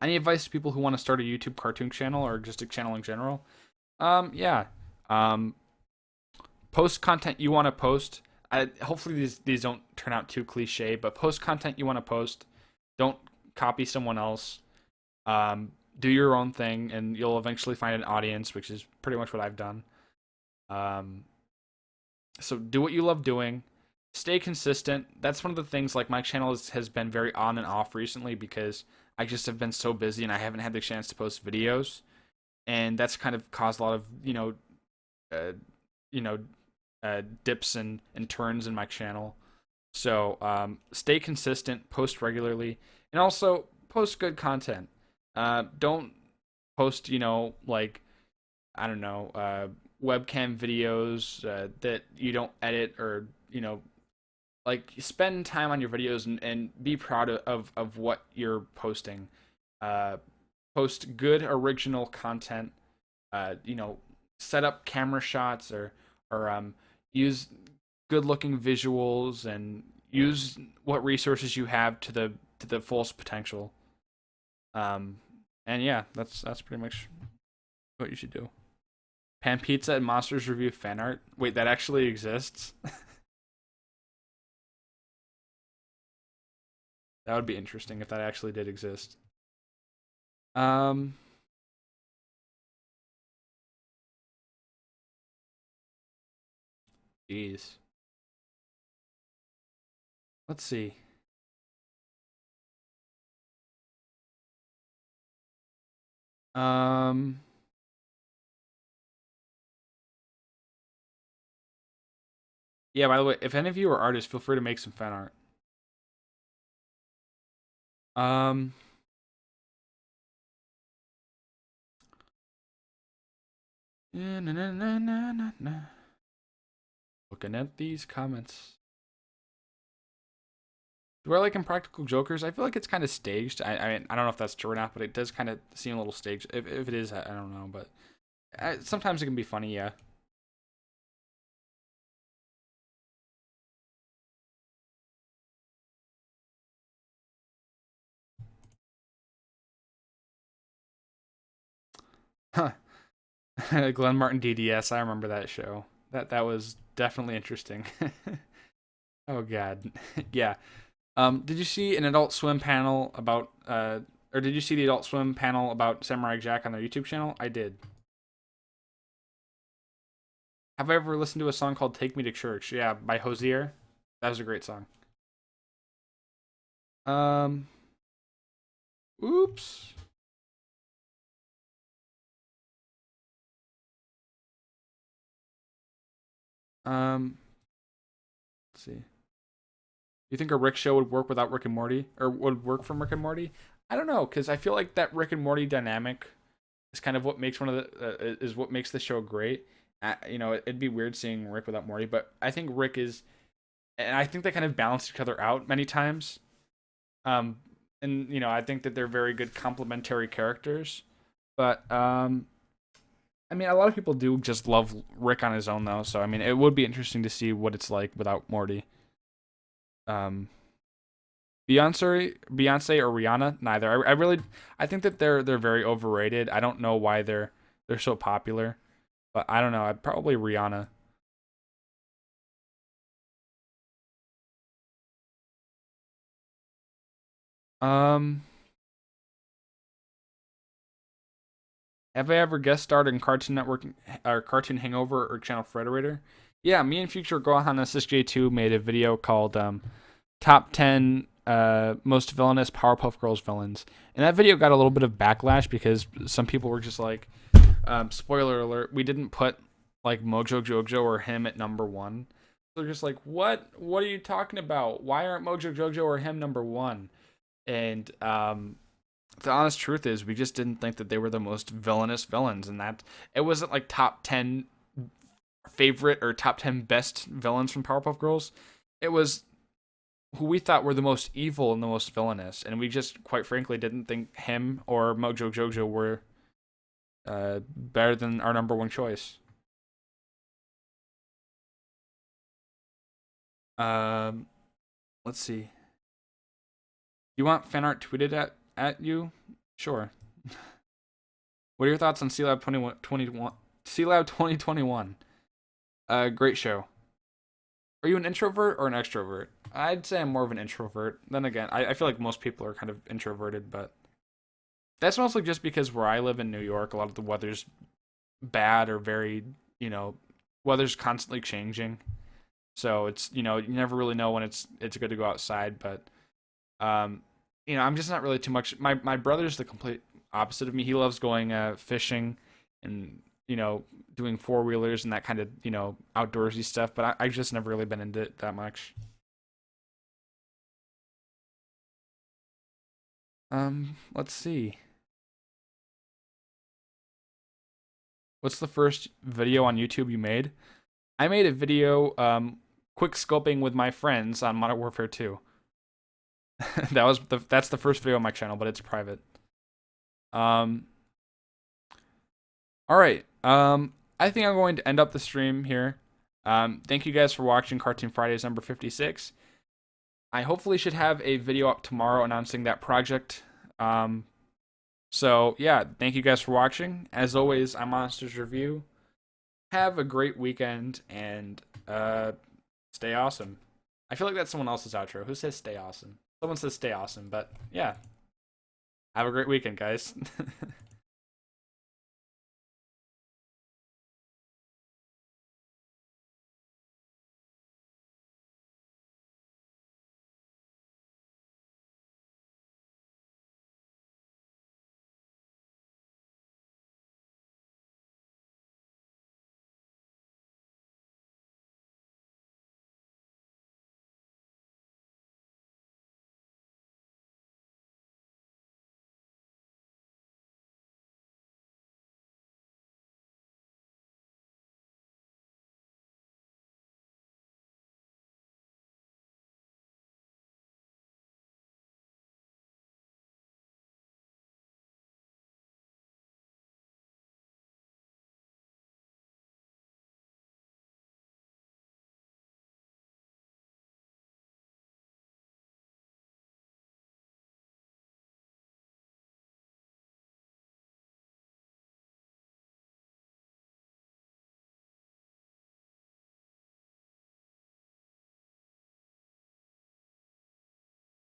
Any advice to people who want to start a YouTube cartoon channel or just a channel in general? Yeah. Um, Post content you want to post. Hopefully these don't turn out too cliche, but post content you want to post. Don't copy someone else. Do your own thing, and you'll eventually find an audience, which is pretty much what I've done. Um, so do what you love doing. Stay consistent. That's one of the things. Like my channel has been very on and off recently because I just have been so busy and I haven't had the chance to post videos, and that's kind of caused a lot of uh, you know, dips and turns in my channel. So stay consistent, post regularly, and also post good content. Don't post like I don't know webcam videos that you don't edit or like spend time on your videos and be proud of what you're posting. Uh, Post good original content. Set up camera shots or use good looking visuals and use what resources you have to the fullest potential. Um, and yeah, that's pretty much what you should do. Pan pizza and Monsters Review fan art. Wait, that actually exists? That would be interesting if that actually did exist. Um, Jeez. Let's see. Um, Yeah, by the way, if any of you are artists, feel free to make some fan art. Um, na, na, na, na, na, na. Looking at these comments. Do I like Impractical Jokers? I feel like it's kind of staged. I mean, I don't know if that's true or not, but it does kind of seem a little staged. If it is, I don't know, but sometimes it can be funny, yeah. Huh. Glenn Martin DDS, I remember that show. That was definitely interesting. Oh god. Yeah. Did you see an Adult Swim panel about or did you see the Adult Swim panel about Samurai Jack on their YouTube channel? I did. Have I ever listened to a song called Take Me to Church? Yeah, by Hosier. That was a great song. Um oops. Let's see. You think a Rick show would work without Rick and Morty, or would work from Rick and Morty? I don't know, because I feel like that Rick and Morty dynamic is kind of what makes one of the is what makes the show great. It'd be weird seeing Rick without Morty, but I think Rick is, and I think they kind of balance each other out many times. Um, and I think that they're very good complementary characters. But I mean, a lot of people do just love Rick on his own though. So I mean, it would be interesting to see what it's like without Morty. Um, Beyonce or Rihanna, neither. I think that they're very overrated. I don't know why they're so popular, but I don't know. I'd probably Rihanna. Um, have I ever guest starred in Cartoon Network or Cartoon Hangover or Channel Frederator? Yeah, me and Future Gohan SSJ2 made a video called Top 10 Most Villainous Powerpuff Girls Villains. And that video got a little bit of backlash because some people were just like, spoiler alert, we didn't put like Mojo Jojo or him at number one. They're just like, what? What are you talking about? Why aren't Mojo Jojo or him number one? And the honest truth is, we just didn't think that they were the most villainous villains, and that it wasn't like top 10 favorite or top 10 best villains from Powerpuff Girls. It was who we thought were the most evil and the most villainous, and we just quite frankly didn't think him or Mojo Jojo were better than our number one choice. Um, let's see. You want fan art tweeted at you? Sure. What are your thoughts on C Lab 2021? C Lab 2021. Great show. Are you an introvert or an extrovert? I'd say I'm more of an introvert. Then again, I feel like most people are kind of introverted, but that's mostly just because where I live in New York, a lot of the weather's bad or very, weather's constantly changing. So it's, you never really know when it's good to go outside, but um I'm just not really too much. My brother's the complete opposite of me. He loves going fishing and doing four-wheelers and that kind of outdoorsy stuff, but I've just never really been into it that much. Let's see. What's the first video on YouTube you made? I made a video quick scoping with my friends on Modern Warfare 2. That's the first video on my channel, but it's private. Um all right. I think I'm going to end up the stream here. Thank you guys for watching Cartoon Fridays number 56. I hopefully should have a video up tomorrow announcing that project. So yeah, thank you guys for watching. As always, I'm MonstersReview. Have a great weekend and stay awesome. I feel like that's someone else's outro. Who says stay awesome? Someone says stay awesome, but yeah. Have a great weekend, guys.